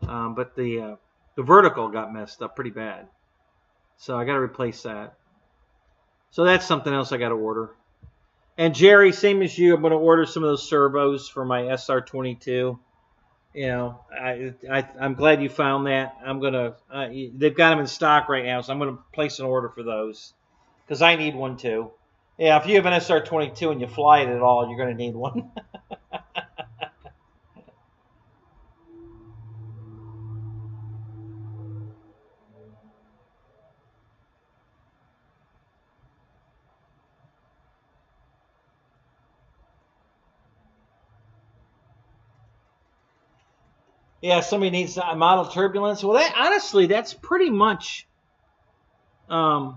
But the vertical got messed up pretty bad. So I got to replace that. So that's something else I got to order. And Jerry, same as you, I'm going to order some of those servos for my SR22. I'm glad you found that. I'm gonna. They've got them in stock right now, so I'm gonna place an order for those because I need one too. Yeah, if you have an SR22 and you fly it at all, you're gonna need one. Yeah, somebody needs a model turbulence. Well, that honestly, that's pretty much. I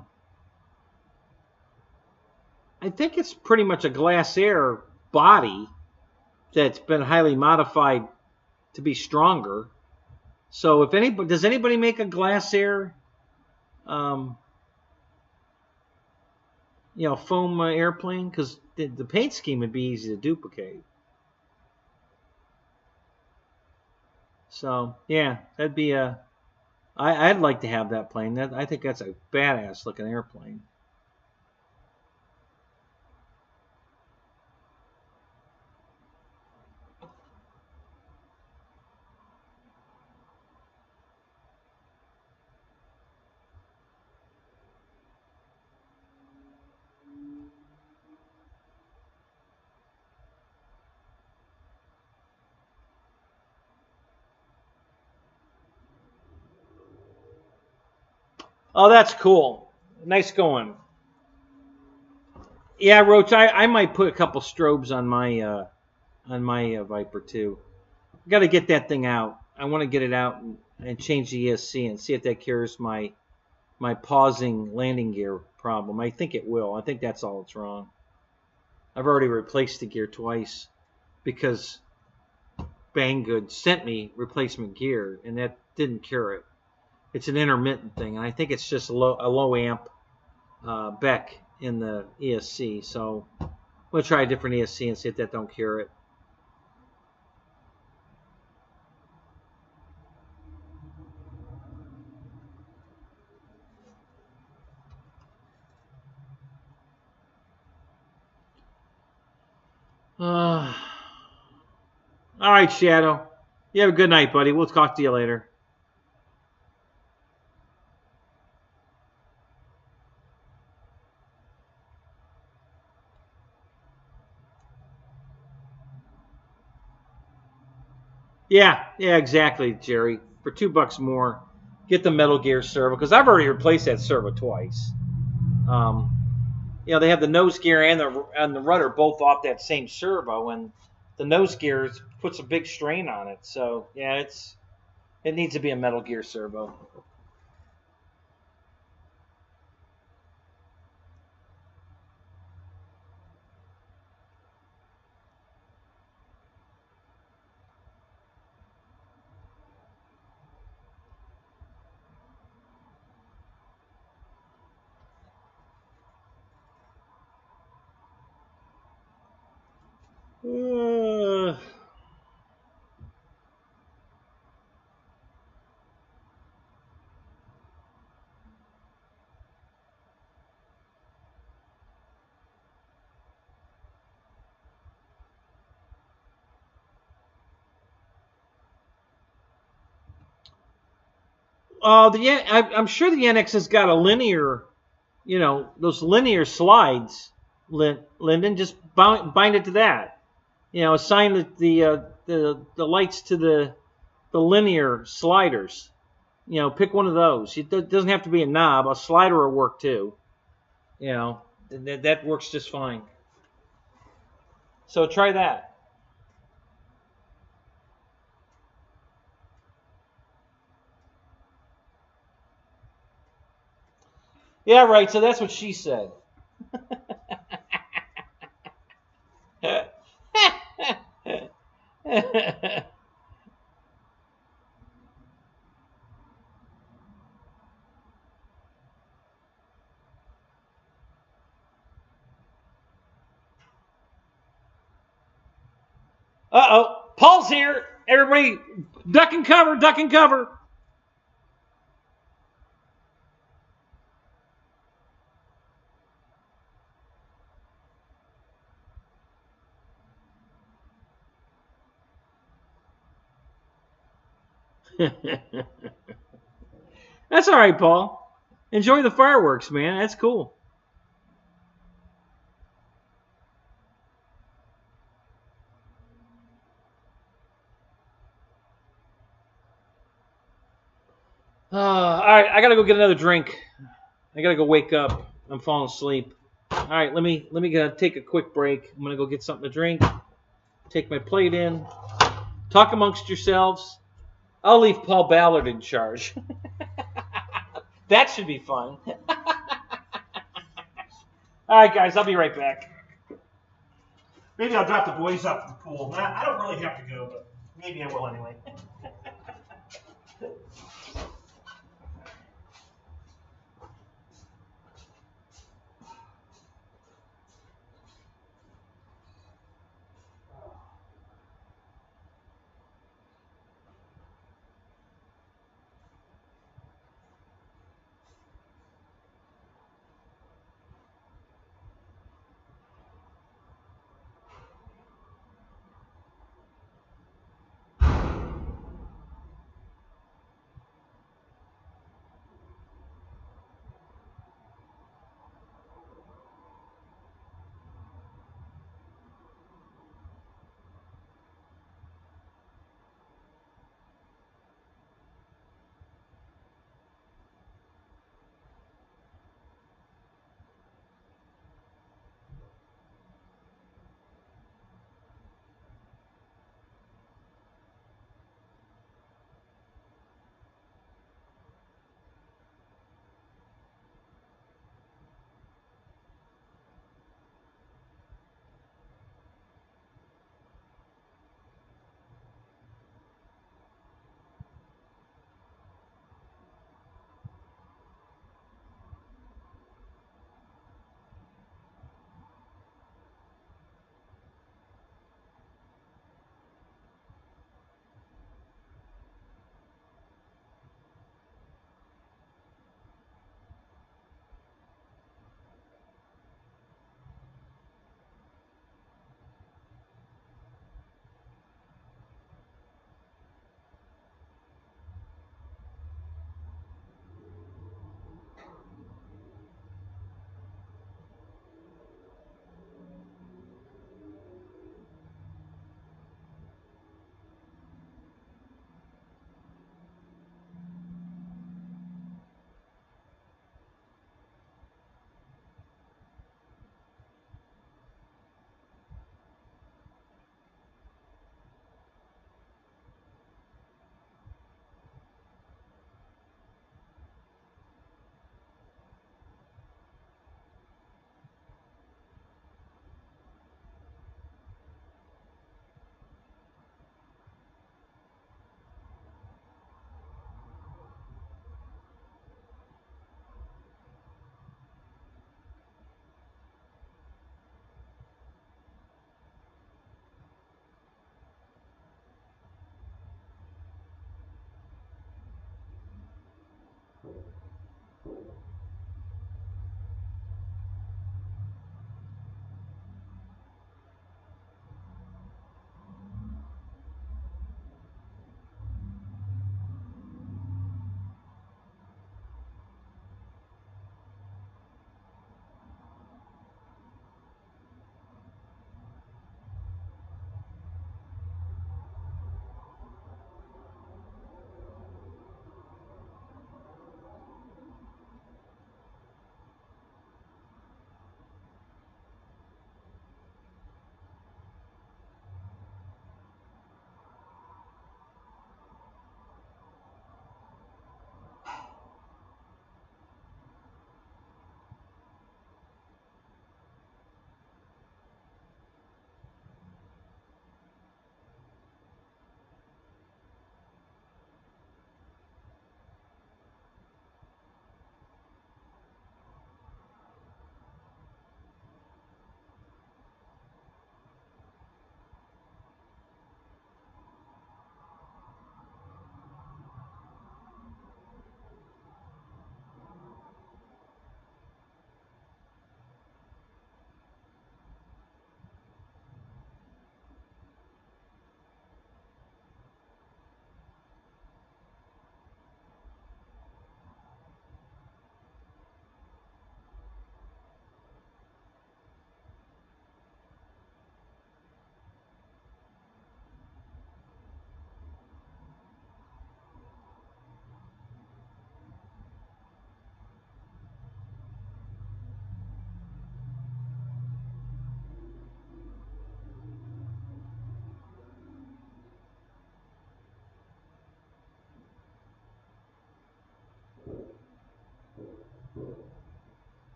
think it's pretty much a glass air body that's been highly modified to be stronger. So, if anybody does anybody make a glass air, um, foam airplane? Because the paint scheme would be easy to duplicate. So, yeah, that'd be a. I'd like to have that plane. I think that's a badass looking airplane. Oh, that's cool. Nice going. Yeah, Roach. I might put a couple strobes on my Viper too. Got to get that thing out. I want to get it out and change the ESC and see if that cures my pausing landing gear problem. I think it will. I think that's all that's wrong. I've already replaced the gear twice because Banggood sent me replacement gear and that didn't cure it. It's an intermittent thing, and I think it's just a low amp Beck in the ESC. So we'll try a different ESC and see if that don't cure it. All right, Shadow. You have a good night, buddy. We'll talk to you later. Yeah, exactly, Jerry. For $2 more, get the Metal Gear servo because I've already replaced that servo twice. They have the nose gear and the rudder both off that same servo, and the nose gear puts a big strain on it. So yeah, it needs to be a Metal Gear servo. I'm sure the NX has got a linear, those linear slides. Lyndon, just bind it to that. Assign the lights to the linear sliders. Pick one of those. It doesn't have to be a knob. A slider will work too. That works just fine. So try that. Yeah, right. So that's what she said. Uh-oh. Paul's here. Everybody duck and cover, duck and cover. That's all right, Paul. Enjoy the fireworks, man. That's cool. All right, I gotta go get another drink. I gotta go wake up. I'm falling asleep. All right, let me take a quick break. I'm gonna go get something to drink. Take my plate in. Talk amongst yourselves. I'll leave Paul Ballard in charge. That should be fun. All right, guys, I'll be right back. Maybe I'll drop the boys off at the pool. I don't really have to go, but maybe I will anyway.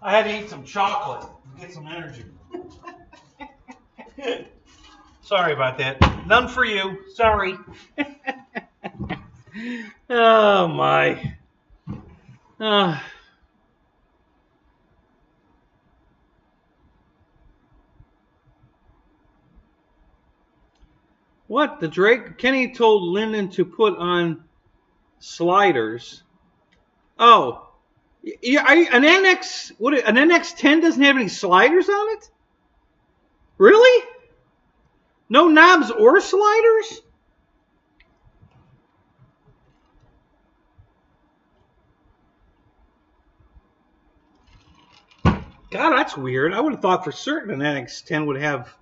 I had to eat some chocolate to get some energy. Sorry about that. None for you. Sorry. Oh, my. What? The Drake? Kenny told Lyndon to put on sliders. Oh. An NX10 doesn't have any sliders on it? Really? No knobs or sliders? God, that's weird. I would have thought for certain an NX10 would have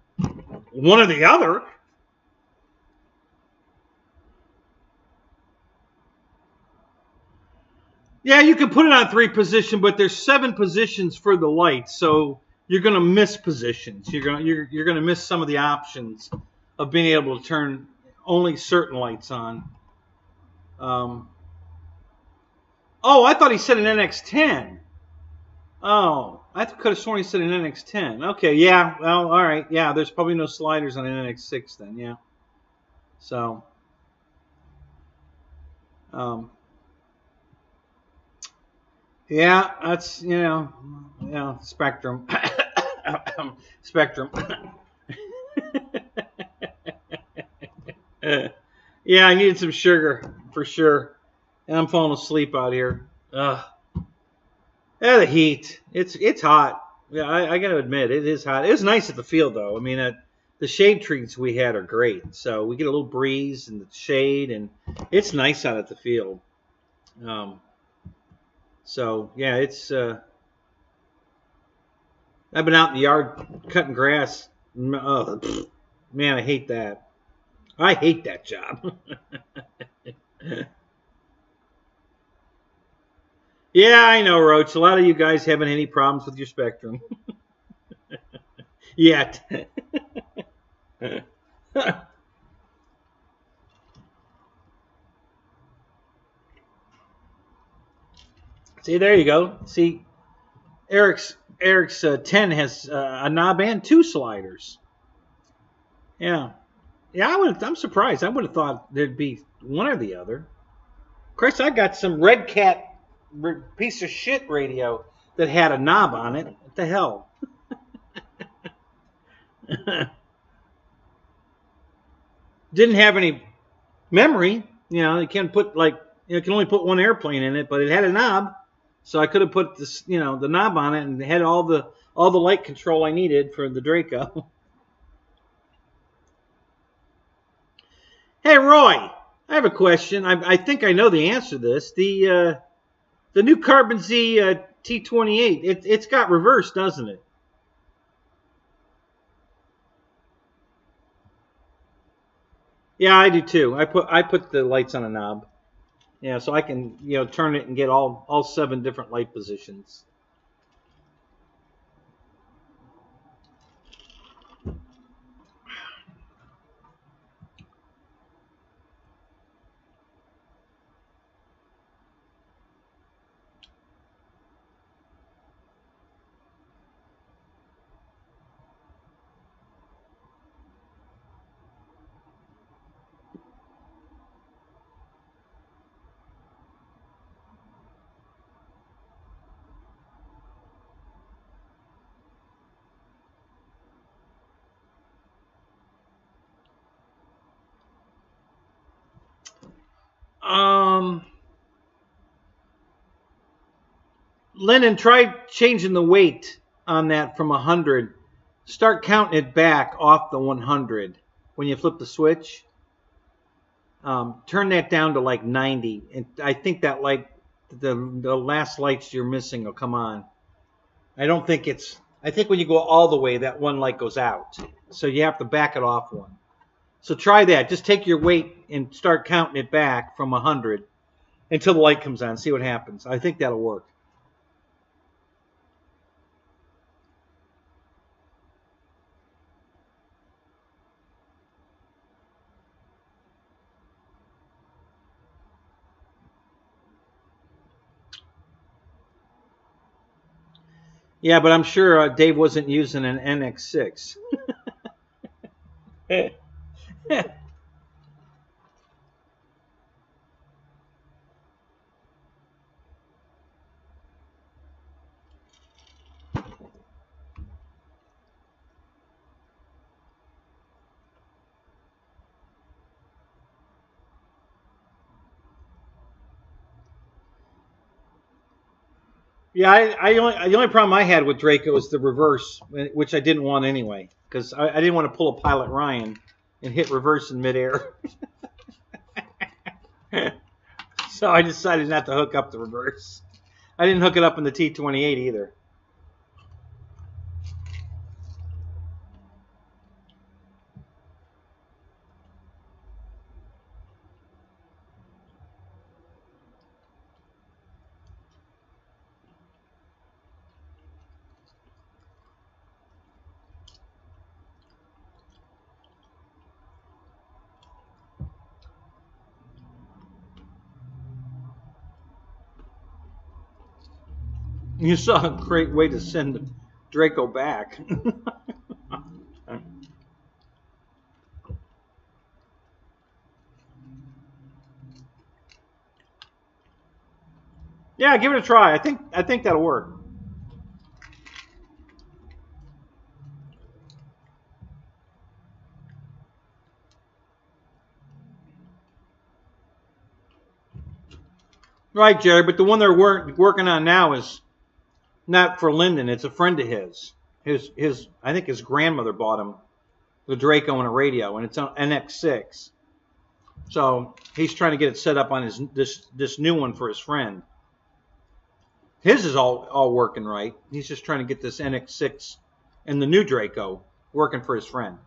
one or the other. Yeah, you can put it on 3 position, but there's 7 positions for the lights, so you're gonna miss positions. You're gonna miss some of the options of being able to turn only certain lights on. Oh, I thought he said an NX10. Oh, I could have sworn he said an NX10. Okay, yeah, well, all right, yeah. There's probably no sliders on an NX6 then, yeah. So, yeah, that's Spectrum, Spectrum. Yeah, I needed some sugar for sure, and I'm falling asleep out here. Ugh. Yeah, the heat. It's hot. Yeah, I got to admit it is hot. It was nice at the field though. I mean, the shade trees we had are great. So we get a little breeze and the shade, and it's nice out at the field. So yeah, it's. I've been out in the yard cutting grass. Oh, man, I hate that. I hate that job. Yeah, I know, Roach. A lot of you guys haven't any problems with your Spectrum yet. See, there you go. See, Eric's 10 has a knob and 2 sliders. Yeah, I'm surprised. I would have thought there'd be one or the other. Of course, I got some Red Cat piece of shit radio that had a knob on it. What the hell? Didn't have any memory. You can't put you can only put one airplane in it, but it had a knob, so I could have put this, the knob on it and had all the light control I needed for the Draco. Hey, Roy, I have a question. I think I know the answer to this. The new Carbon Z T28, it's got reverse, doesn't it? Yeah, I do too. I put the lights on a knob. Yeah, so I can turn it and get all 7 different light positions. Lennon, try changing the weight on that from 100. Start counting it back off the 100 when you flip the switch. Turn that down to like 90, and I think that the last lights you're missing will come on. I think when you go all the way, that one light goes out, so you have to back it off one. So try that. Just take your weight and start counting it back from 100 until the light comes on. See what happens. I think that'll work. Yeah, but I'm sure Dave wasn't using an NX6. Yeah, the only problem I had with Draco was the reverse, which I didn't want anyway, because I didn't want to pull a Pilot Ryan and hit reverse in midair. So I decided not to hook up the reverse. I didn't hook it up in the T-28 either. You saw a great way to send Draco back. Yeah, give it a try. I think that'll work. Right, Jerry, but the one they're working on now is not for Lyndon. It's a friend of his. His I think his grandmother bought him the Draco and a radio, and it's on NX6. So he's trying to get it set up on this new one for his friend. His is all working right. He's just trying to get this NX6 and the new Draco working for his friend.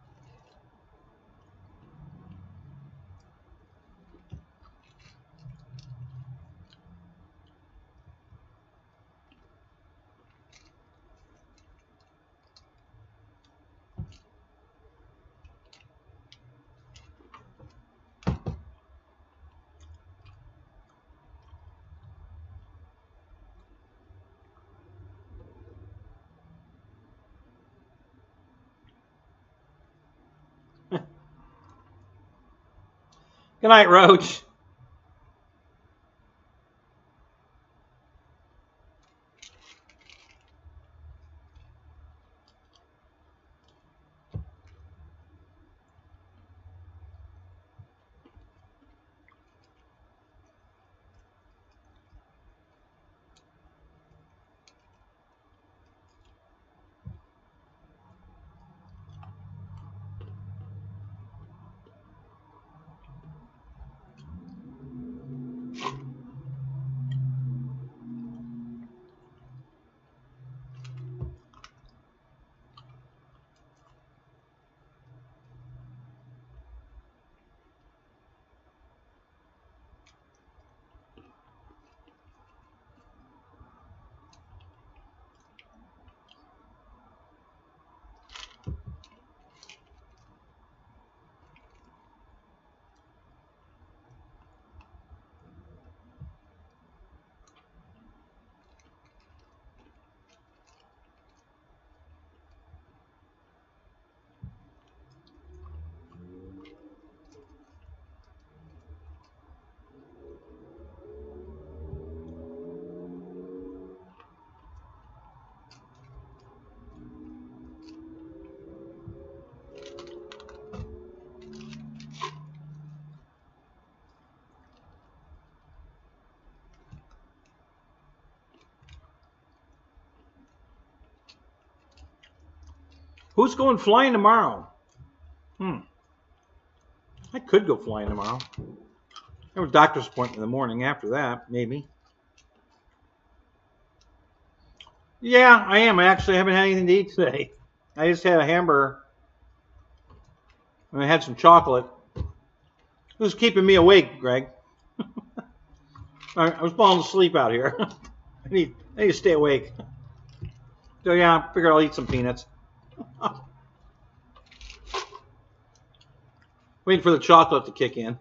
Good night, Roach. Who's going flying tomorrow? I could go flying tomorrow. I have a doctor's appointment in the morning after that, maybe. Yeah, I am. I actually haven't had anything to eat today. I just had a hamburger. And I had some chocolate. It was keeping me awake, Greg. I was falling asleep out here. I need to stay awake. So yeah, I figured I'll eat some peanuts. Waiting for the chocolate to kick in.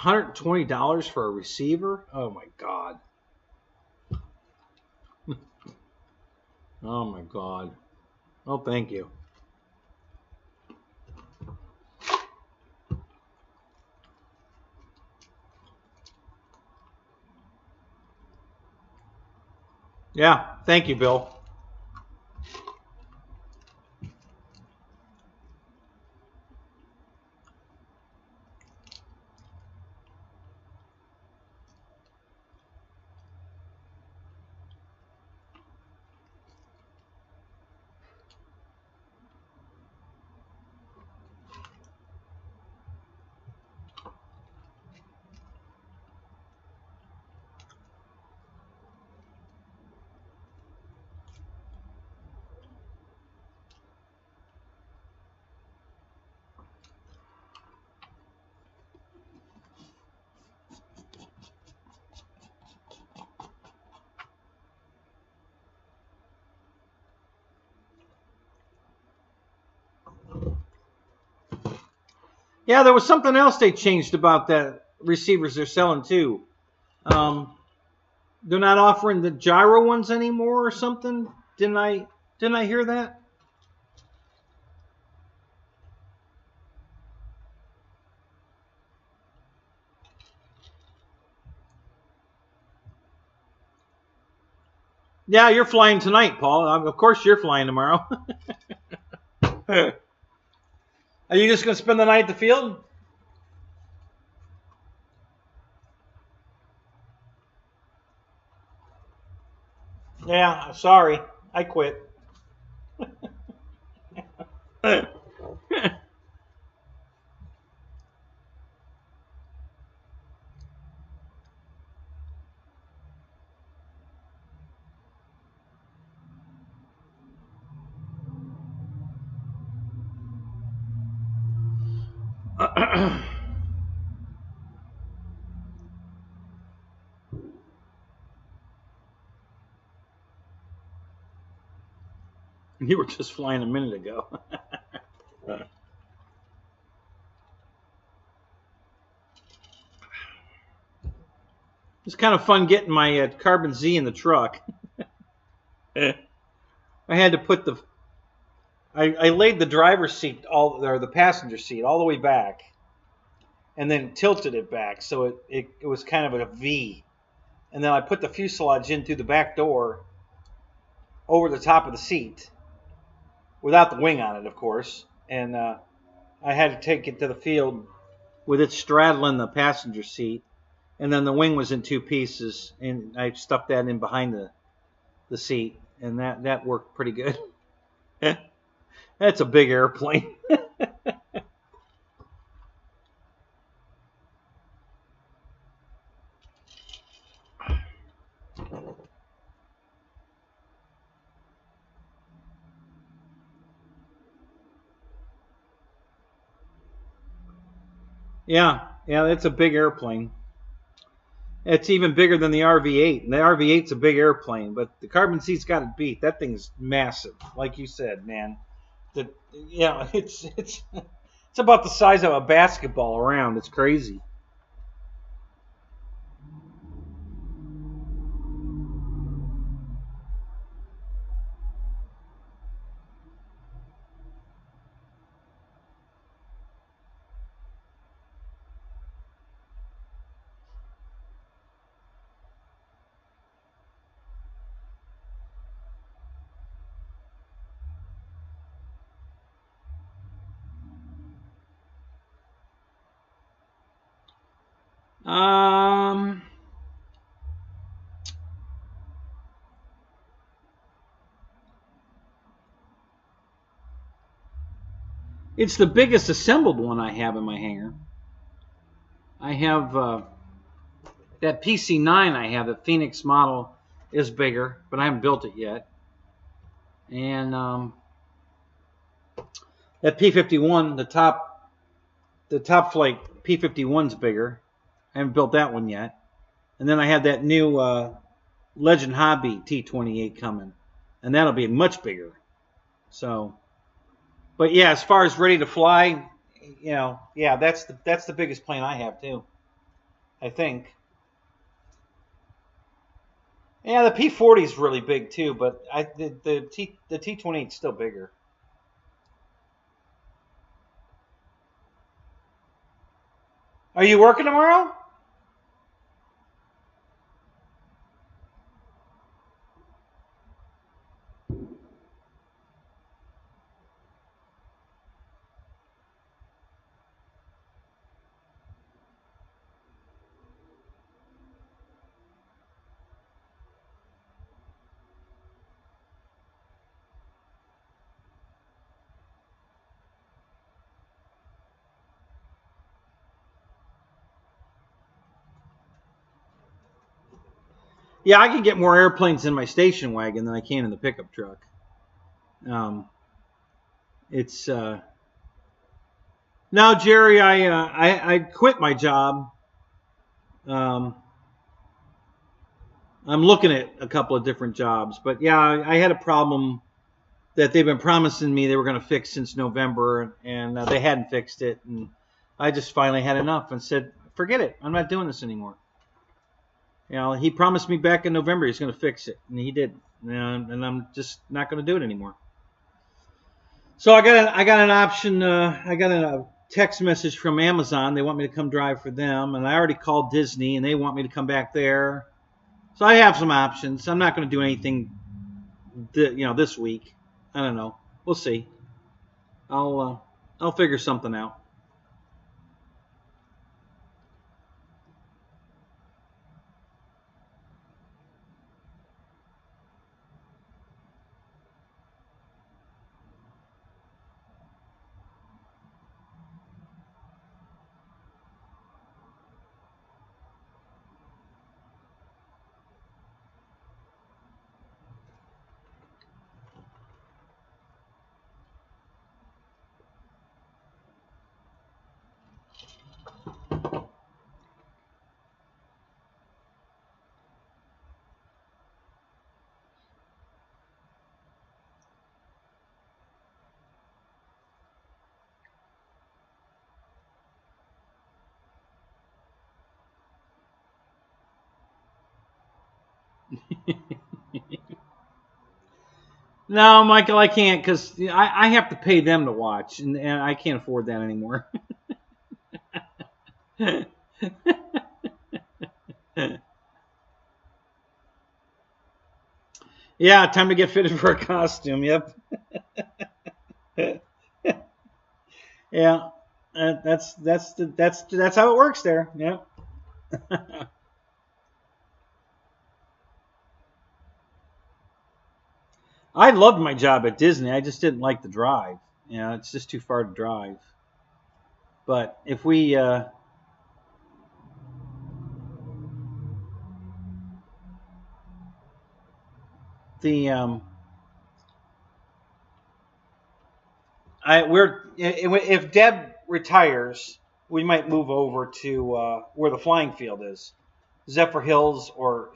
$120 for a receiver? Oh my God. Oh my God. Oh, thank you. Yeah, thank you, Bill. Yeah, there was something else they changed about that receivers they're selling too. They're not offering the gyro ones anymore or something. Didn't I hear that? Yeah, you're flying tonight, Paul. Of course you're flying tomorrow. Are you just going to spend the night at the field? Yeah, sorry. I quit. You were just flying a minute ago. It's kind of fun getting my Carbon Z in the truck. I had to put the... I laid the driver's seat, or the passenger seat, all the way back, and then tilted it back so it was kind of a V. And then I put the fuselage in through the back door over the top of the seat, without the wing on it, of course. And I had to take it to the field with it straddling the passenger seat. And then the wing was in two pieces, and I stuck that in behind the seat, and that worked pretty good. That's a big airplane. Yeah, that's a big airplane. It's even bigger than the RV-8, and the RV-8's a big airplane, but the Carbon Z's got it beat. That thing's massive, like you said, man. It's about the size of a basketball around. It's crazy. Um, it's the biggest assembled one I have in my hangar. I have that PC-9 I have, the Phoenix model, is bigger, but I haven't built it yet. And that P-51, the top flight P-51's bigger. I haven't built that one yet. And then I have that new Legend Hobby T-28 coming, and that'll be much bigger. So, but yeah, as far as ready to fly, yeah, that's the biggest plane I have too. I think. Yeah, the P40 is really big too, but the T28 is still bigger. Are you working tomorrow? Yeah, I can get more airplanes in my station wagon than I can in the pickup truck. It's now, Jerry. I quit my job. Um, I'm looking at a couple of different jobs, but yeah, I had a problem that they've been promising me they were going to fix since November, and they hadn't fixed it, and I just finally had enough and said, "Forget it. I'm not doing this anymore." You know, he promised me back in November he's going to fix it, and he didn't. You know, and I'm just not going to do it anymore. So I got an option. I got a text message from Amazon. They want me to come drive for them, and I already called Disney, and they want me to come back there. So I have some options. I'm not going to do anything, this week. I don't know. We'll see. I'll figure something out. No, Michael, I can't because I have to pay them to watch, and I can't afford that anymore. Yeah, time to get fitted for a costume. Yep. Yeah, that's how it works there. Yep. I loved my job at Disney. I just didn't like the drive. You know, it's just too far to drive. But if we the we're if Deb retires, we might move over to where the flying field is, Zephyr Hills or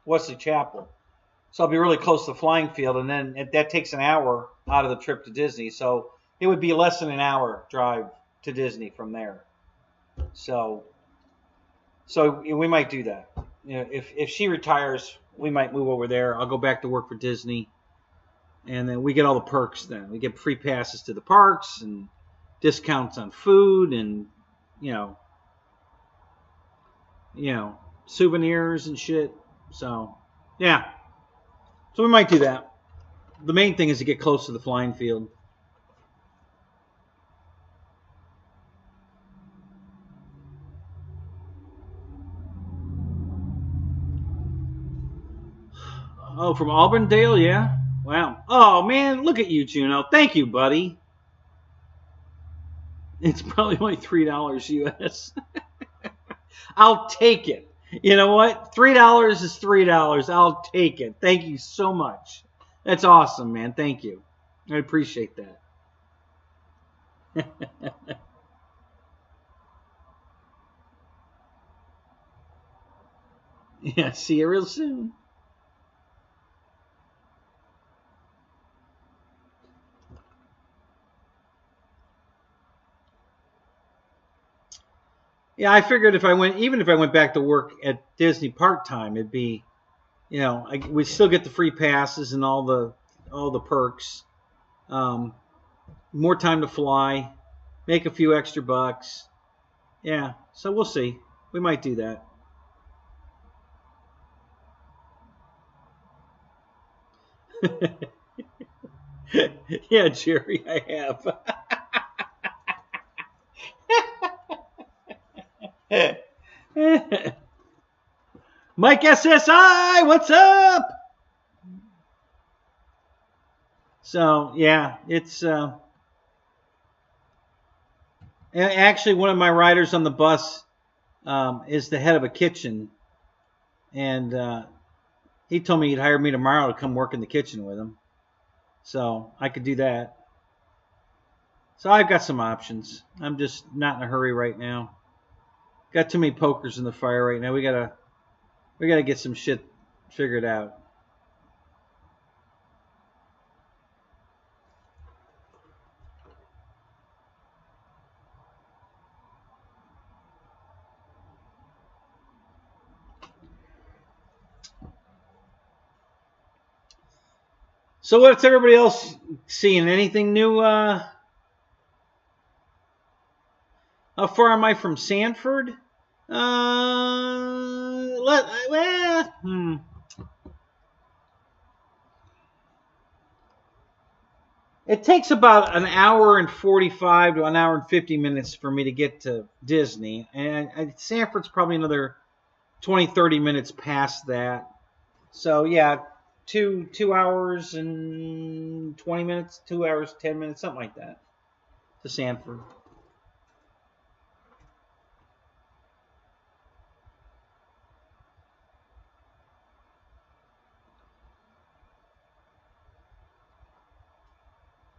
Wesley Chapel. So I'll be really close to the flying field, and then that takes an hour out of the trip to Disney. So it would be less than an hour drive to Disney from there. So we might do that. You know, if she retires, we might move over there. I'll go back to work for Disney, and then we get all the perks. Then we get free passes to the parks and discounts on food, and you know, souvenirs and shit. So yeah, so we might do that. The main thing is to get close to the flying field. Oh, from Auburndale, yeah. Wow. Oh man, look at you, Juno. Thank you, buddy. It's probably only $3 US. I'll take it. You know what? $3 is $3. I'll take it. Thank you so much. That's awesome, man. Thank you. I appreciate that. Yeah, see you real soon. Yeah, I figured if I went, even if I went back to work at Disney part time, it'd be, we'd still get the free passes and all the perks. Um, More time to fly, make a few extra bucks. Yeah, so we'll see. We might do that. Yeah, Jerry, I have. Mike SSI, what's up? So yeah, it's actually one of my riders on the bus is the head of a kitchen, and he told me he'd hire me tomorrow to come work in the kitchen with him. So I could do that. So I've got some options. I'm just not in a hurry right now. Got too many pokers in the fire right now. We gotta get some shit figured out. So what's everybody else seeing? Anything new? How far am I from Sanford? It takes about an hour and 45 to an hour and 50 minutes for me to get to Disney. And Sanford's probably another 20, 30 minutes past that. So, yeah, 2 hours and 20 minutes, 2 hours, 10 minutes, something like that to Sanford.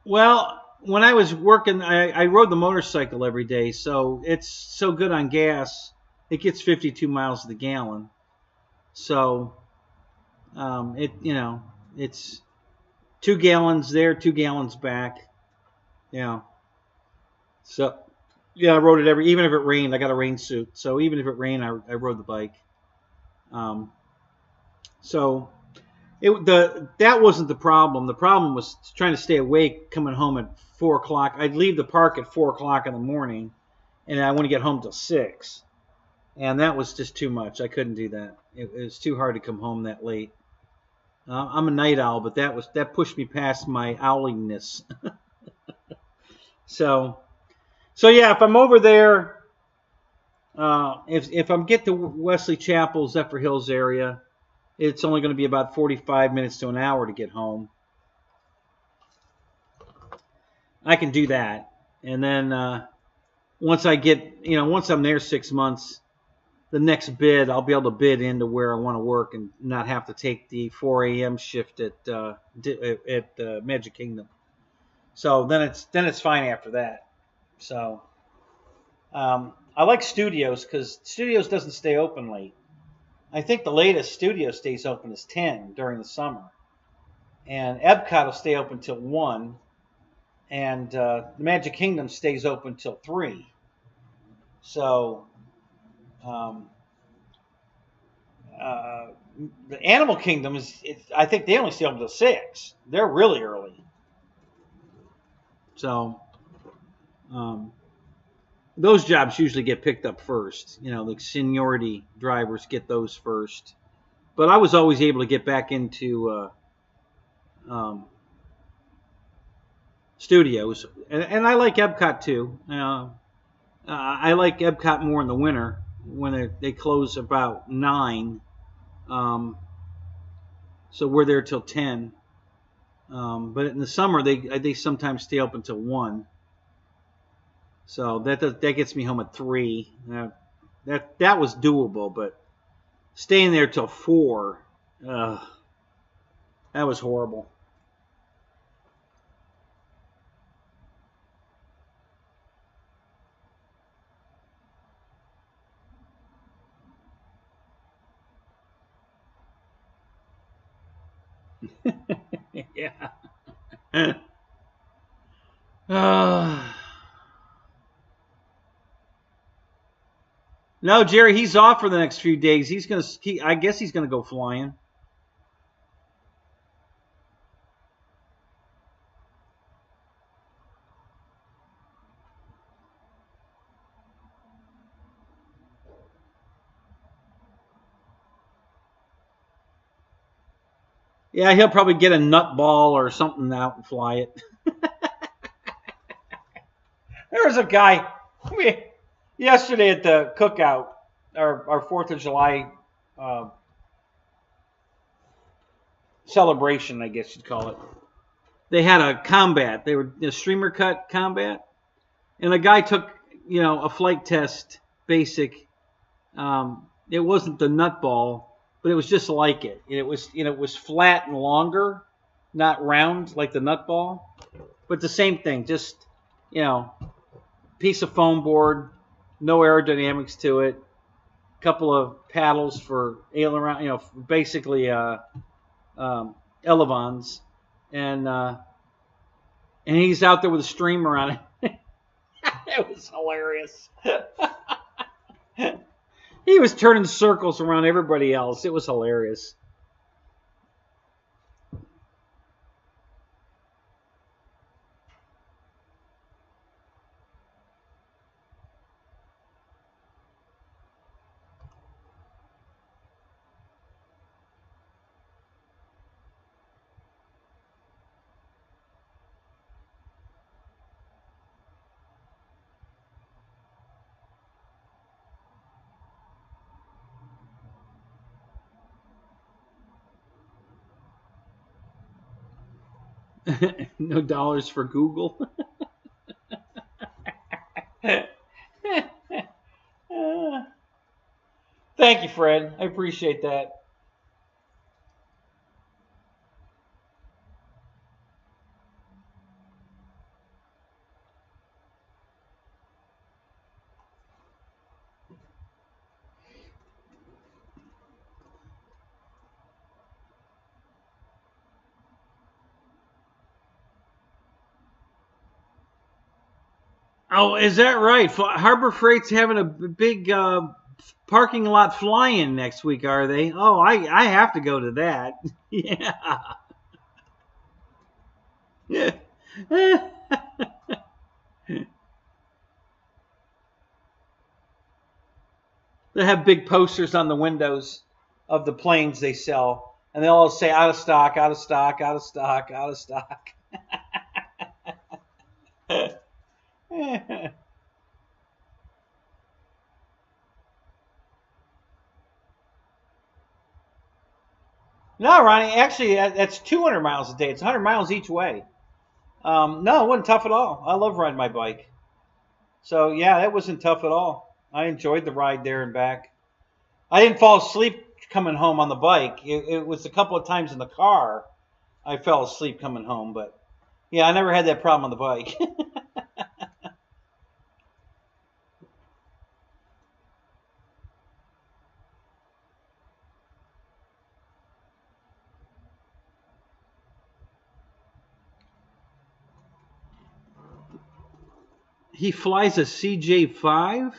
Well, when I was working, I rode the motorcycle every day, so it's so good on gas. It gets 52 miles to the gallon. So it's 2 gallons there, 2 gallons back. Yeah. So yeah, I rode it even if it rained. I got a rain suit, so even if it rained, I rode the bike. Um, so that wasn't the problem. The problem was trying to stay awake coming home at 4 o'clock. I'd leave the park at 4 o'clock in the morning, and I wouldn't get home till 6. And that was just too much. I couldn't do that. It was too hard to come home that late. I'm a night owl, but that pushed me past my owliness. So yeah, if I'm over there, if I'm get to Wesley Chapel, Zephyr Hills area, it's only going to be about 45 minutes to an hour to get home. I can do that, and then once I'm there 6 months, the next bid I'll be able to bid into where I want to work and not have to take the 4 a.m. shift at Magic Kingdom. So then it's fine after that. So I like Studios because Studios doesn't stay open late. I think the latest Studio stays open is 10 during the summer, and Epcot will stay open till 1, and the Magic Kingdom stays open till 3. So the Animal Kingdom I think they only stay open till 6. They're really early. So those jobs usually get picked up first. The seniority drivers get those first. But I was always able to get back into Studios, and I like Epcot too. I like Epcot more in the winter when they close about 9. So we're there till 10. But in the summer they sometimes stay open till 1. So that gets me home at 3. That was doable, but staying there till 4, that was horrible. Yeah. No, Jerry, he's off for the next few days. I guess he's gonna go flying. Yeah, he'll probably get a nut ball or something out and fly it. There was a guy yesterday at the cookout, our 4th of July celebration, I guess you'd call it. They had a combat. They were a streamer cut combat, and a guy took a flight test basic. It wasn't the nut ball, but it was just like it. It was flat and longer, not round like the nut ball, but the same thing. Just piece of foam board, no aerodynamics to it, couple of paddles for aileron, basically elevons, and he's out there with a streamer on it. It was hilarious. He was turning circles around everybody else. It was hilarious. No dollars for Google. Thank you, Fred. I appreciate that. Oh, is that right? Harbor Freight's having a big parking lot fly-in next week, are they? Oh, I have to go to that. Yeah. Yeah. They have big posters on the windows of the planes they sell, and they all say out of stock, out of stock, out of stock, out of stock. No, Ronnie, actually, that's 200 miles a day. It's 100 miles each way. No, it wasn't tough at all. I love riding my bike. So, yeah, that wasn't tough at all. I enjoyed the ride there and back. I didn't fall asleep coming home on the bike. It was a couple of times in the car I fell asleep coming home. But, yeah, I never had that problem on the bike. He flies a CJ5?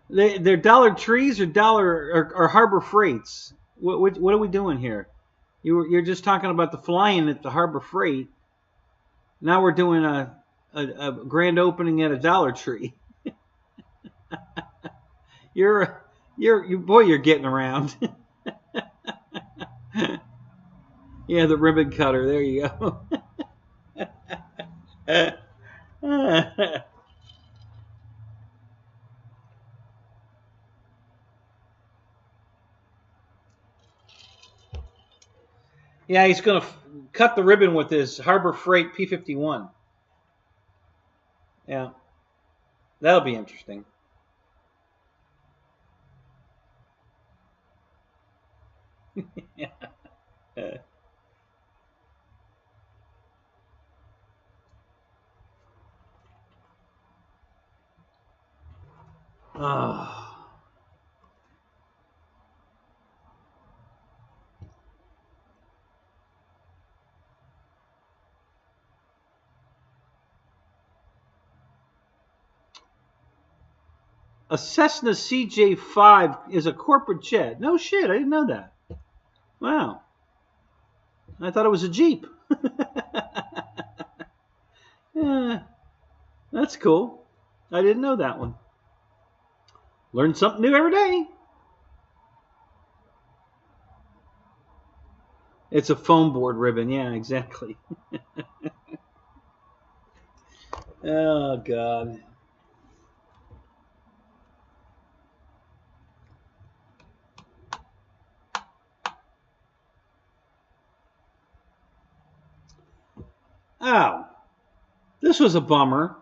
They're Dollar Trees or Harbor Freights. What are we doing here? You're just talking about the flying at the Harbor Freight. Now we're doing a grand opening at a Dollar Tree. You're getting around. Yeah, the ribbon cutter. There you go. Yeah, he's going to cut the ribbon with his Harbor Freight P51. Yeah, that'll be interesting. Yeah. A Cessna CJ5 is a corporate jet. No shit, I didn't know that. Wow. I thought it was a Jeep. Yeah, that's cool. I didn't know that one. Learn something new every day. It's a foam board ribbon. Yeah, exactly. Oh, God. Oh, this was a bummer.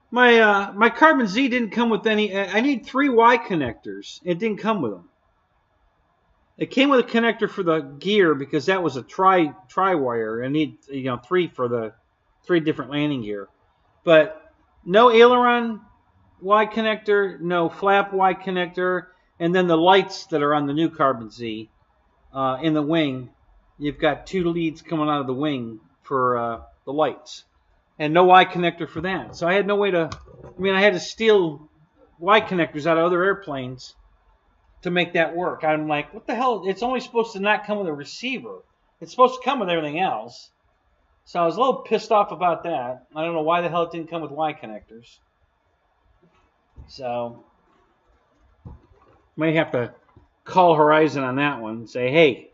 My Carbon Z didn't come with any. I need 3 Y connectors. It didn't come with them. It came with a connector for the gear because that was a tri wire. I need 3 for the 3 different landing gear, but no aileron Y connector, no flap Y connector, and then the lights that are on the new Carbon Z in the wing. You've got 2 leads coming out of the wing for the lights, and no Y connector for that. So I had no way to. I mean, I had to steal Y connectors out of other airplanes to make that work. I'm like, what the hell? It's only supposed to not come with a receiver. It's supposed to come with everything else. So I was a little pissed off about that. I don't know why the hell it didn't come with Y connectors. So might have to call Horizon on that one and say, hey,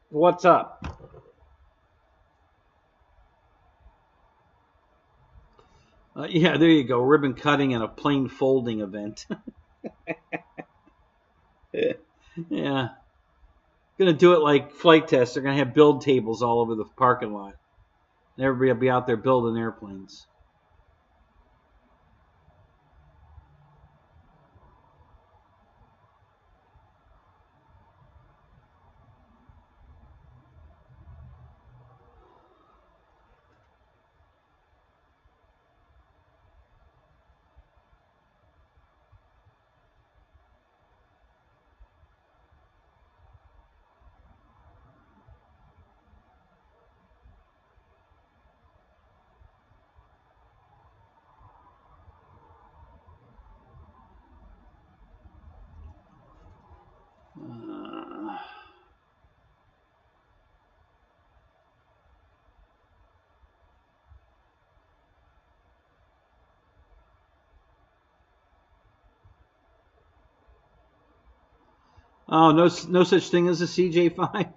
what's up? Yeah, there you go. Ribbon cutting and a plane folding event. Yeah. Gonna do it like flight tests. They're gonna have build tables all over the parking lot. Everybody will be out there building airplanes. Oh, no such thing as a CJ5.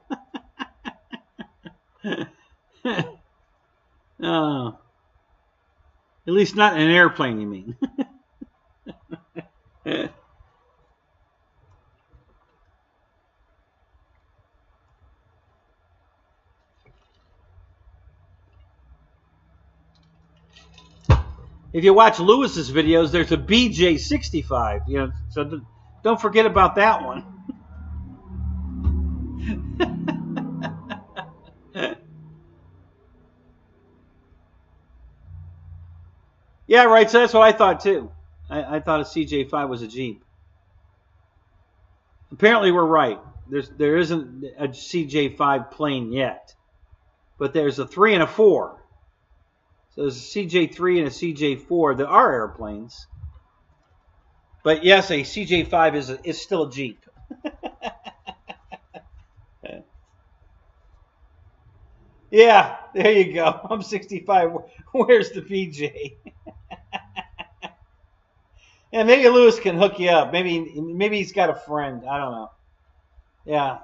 Oh, at least not in an airplane, you mean? If you watch Lewis's videos, there's a BJ65. So don't forget about that one. Yeah, right. So that's what I thought too. I thought a CJ5 was a Jeep. Apparently, we're right. There isn't a CJ5 plane yet, but there's a 3 and a 4. So there's a CJ3 and a CJ4 that are airplanes. But yes, a CJ5 is still a Jeep. Yeah, there you go. I'm 65. Where's the BJ? And maybe Lewis can hook you up. Maybe he's got a friend. I don't know. Yeah,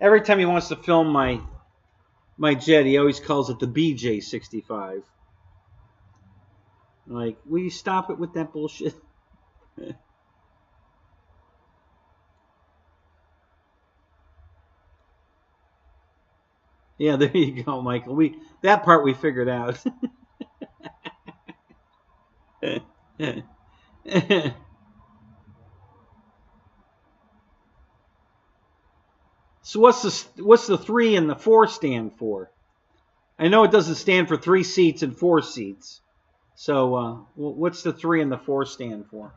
every time he wants to film my jet, he always calls it the BJ65. Like, will you stop it with that bullshit? Yeah, there you go, Michael. That part we figured out. So what's the 3 and the 4 stand for? I know it doesn't stand for 3 seats and 4 seats. So what's the 3 and the 4 stand for?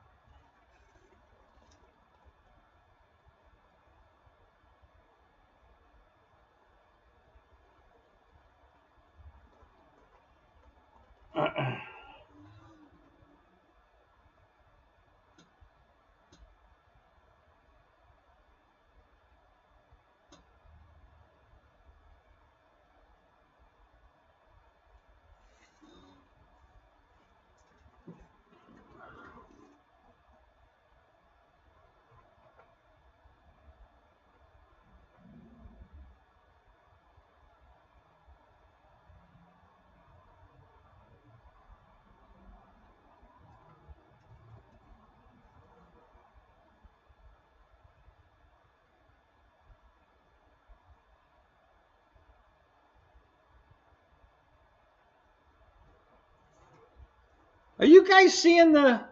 Are you guys seeing the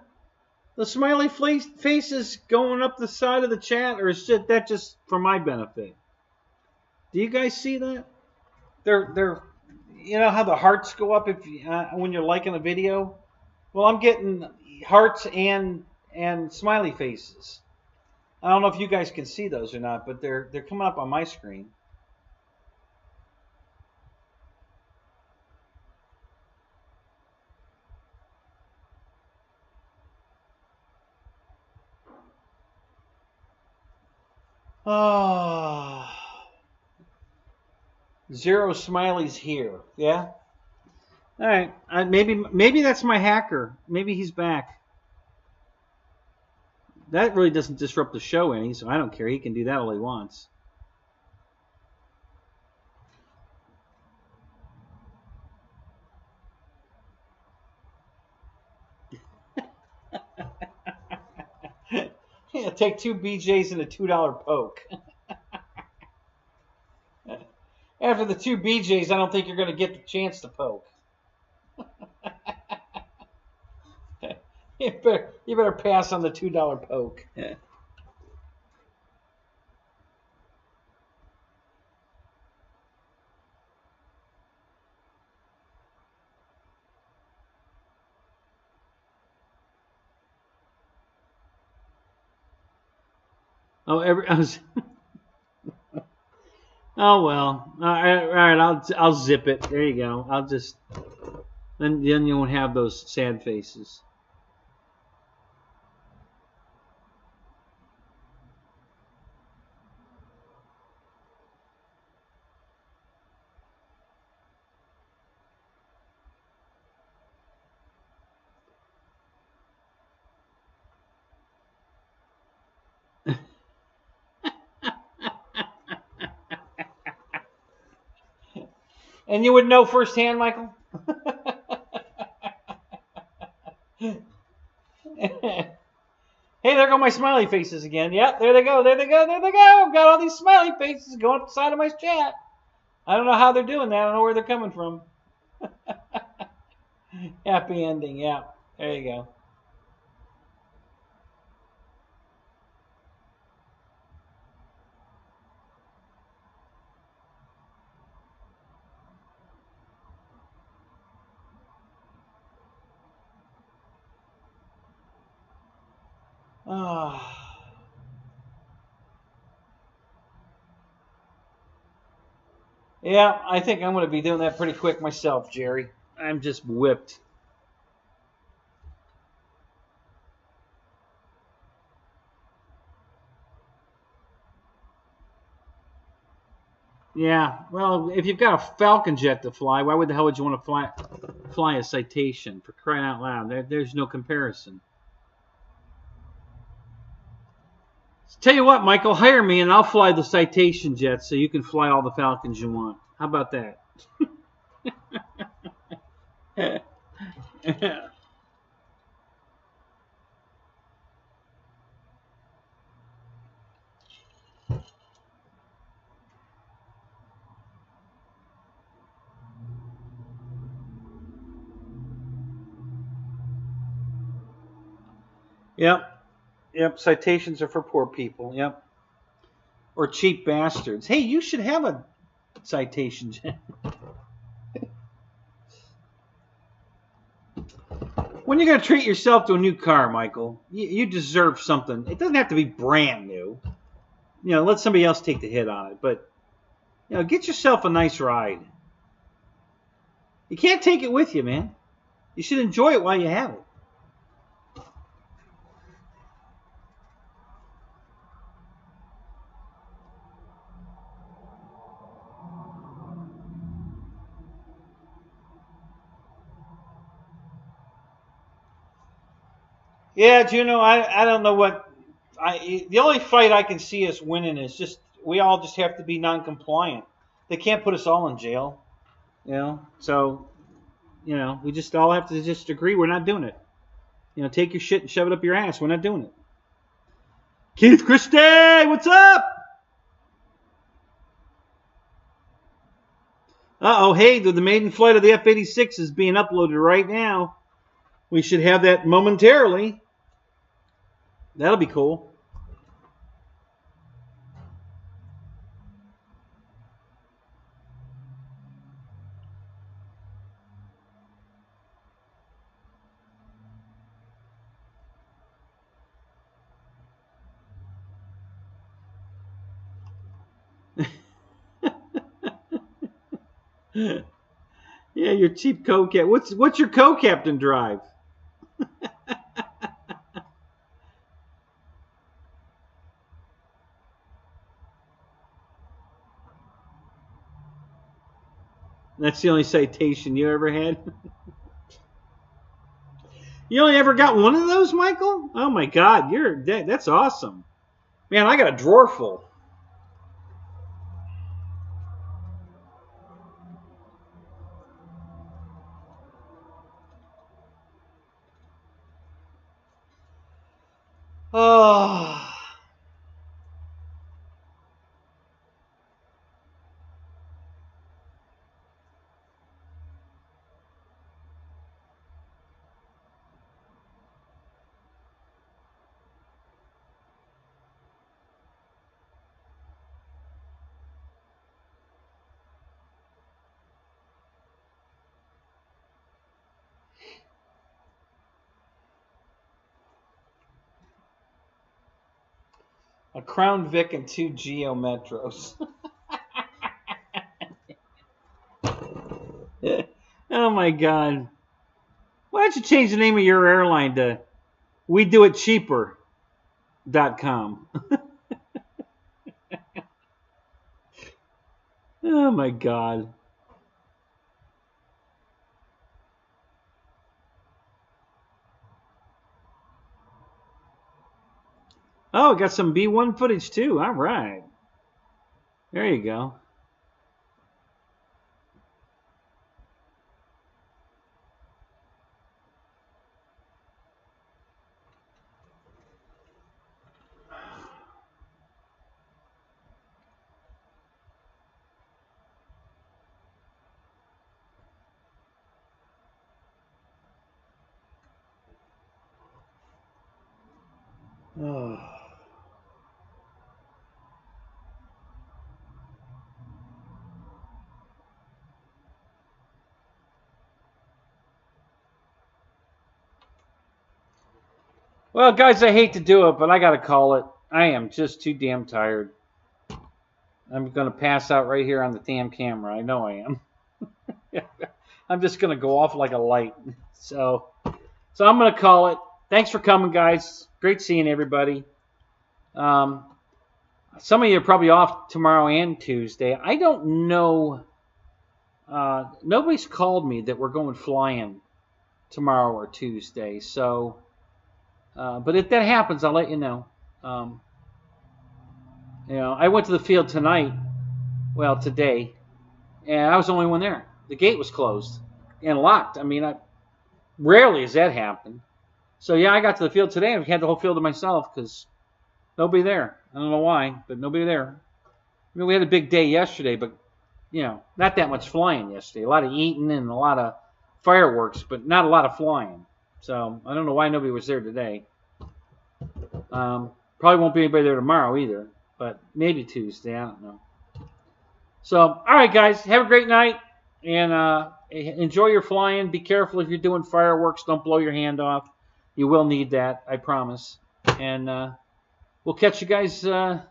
smiley faces going up the side of the chat, or is that just for my benefit? Do you guys see that? They're you know how the hearts go up if when you're liking a video? Well, I'm getting hearts and smiley faces. I don't know if you guys can see those or not, but they're coming up on my screen. Oh, 0 smileys here. Yeah. All right. Maybe that's my hacker. Maybe he's back. That really doesn't disrupt the show any, so I don't care. He can do that all he wants. Yeah, take 2 BJs and a $2 poke. After the 2 BJs, I don't think you're going to get the chance to poke. You better pass on the $2 poke. Oh, oh well. All right. I'll zip it. There you go. I'll just then you won't have those sad faces. And you would know firsthand, Michael? Hey, there go my smiley faces again. Yep, there they go. There they go. There they go. Got all these smiley faces going up the side of my chat. I don't know how they're doing that. I don't know where they're coming from. Happy ending. Yeah, there you go. Yeah, I think I'm going to be doing that pretty quick myself, Jerry. I'm just whipped. Yeah, well, if you've got a Falcon jet to fly, why the hell would you want to fly a Citation? For crying out loud, there's no comparison. Tell you what, Michael, hire me and I'll fly the Citation jet so you can fly all the Falcons you want. How about that? Yep, Citations are for poor people. Yep. Or cheap bastards. Hey, you should have a Citation jet. When you're going to treat yourself to a new car, Michael, you deserve something. It doesn't have to be brand new. You know, let somebody else take the hit on it. But, you know, get yourself a nice ride. You can't take it with you, man. You should enjoy it while you have it. Yeah, Juno, I don't know what the only fight I can see us winning is just we all just have to be non-compliant. They can't put us all in jail, you know. So, you know, we just all have to just agree we're not doing it. You know, take your shit and shove it up your ass. We're not doing it. Keith Christie, what's up? Uh-oh, hey, the maiden flight of the F-86 is being uploaded right now. We should have that momentarily. That'll be cool. Yeah, your cheap co-cap. What's your co-captain drive? That's the only citation you ever had? You only ever got one of those, Michael? Oh my God, that's awesome. Man, I got a drawer full. Oh. A Crown Vic and 2 Geo Metros. Oh my God. Why don't you change the name of your airline to WeDoItCheaper.com? Oh my God. Oh, got some B1 footage too. All right. There you go. Oh. Well, guys, I hate to do it, but I got to call it. I am just too damn tired. I'm going to pass out right here on the damn camera. I know I am. I'm just going to go off like a light. So I'm going to call it. Thanks for coming, guys. Great seeing everybody. Some of you are probably off tomorrow and Tuesday. I don't know. Nobody's called me that we're going flying tomorrow or Tuesday. So, but if that happens, I'll let you know. I went to the field tonight. Well, today, and I was the only one there. The gate was closed and locked. I mean, rarely has that happened. So yeah, I got to the field today and had the whole field to myself because nobody there. I don't know why, but nobody there. I mean, we had a big day yesterday, but not that much flying yesterday. A lot of eating and a lot of fireworks, but not a lot of flying. So I don't know why nobody was there today. Probably won't be anybody there tomorrow either, but maybe Tuesday. I don't know. So, all right, guys, have a great night and enjoy your flying. Be careful if you're doing fireworks. Don't blow your hand off. You will need that, I promise. And we'll catch you guys tomorrow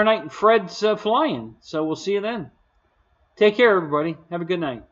night in Fred's flying. So we'll see you then. Take care, everybody. Have a good night.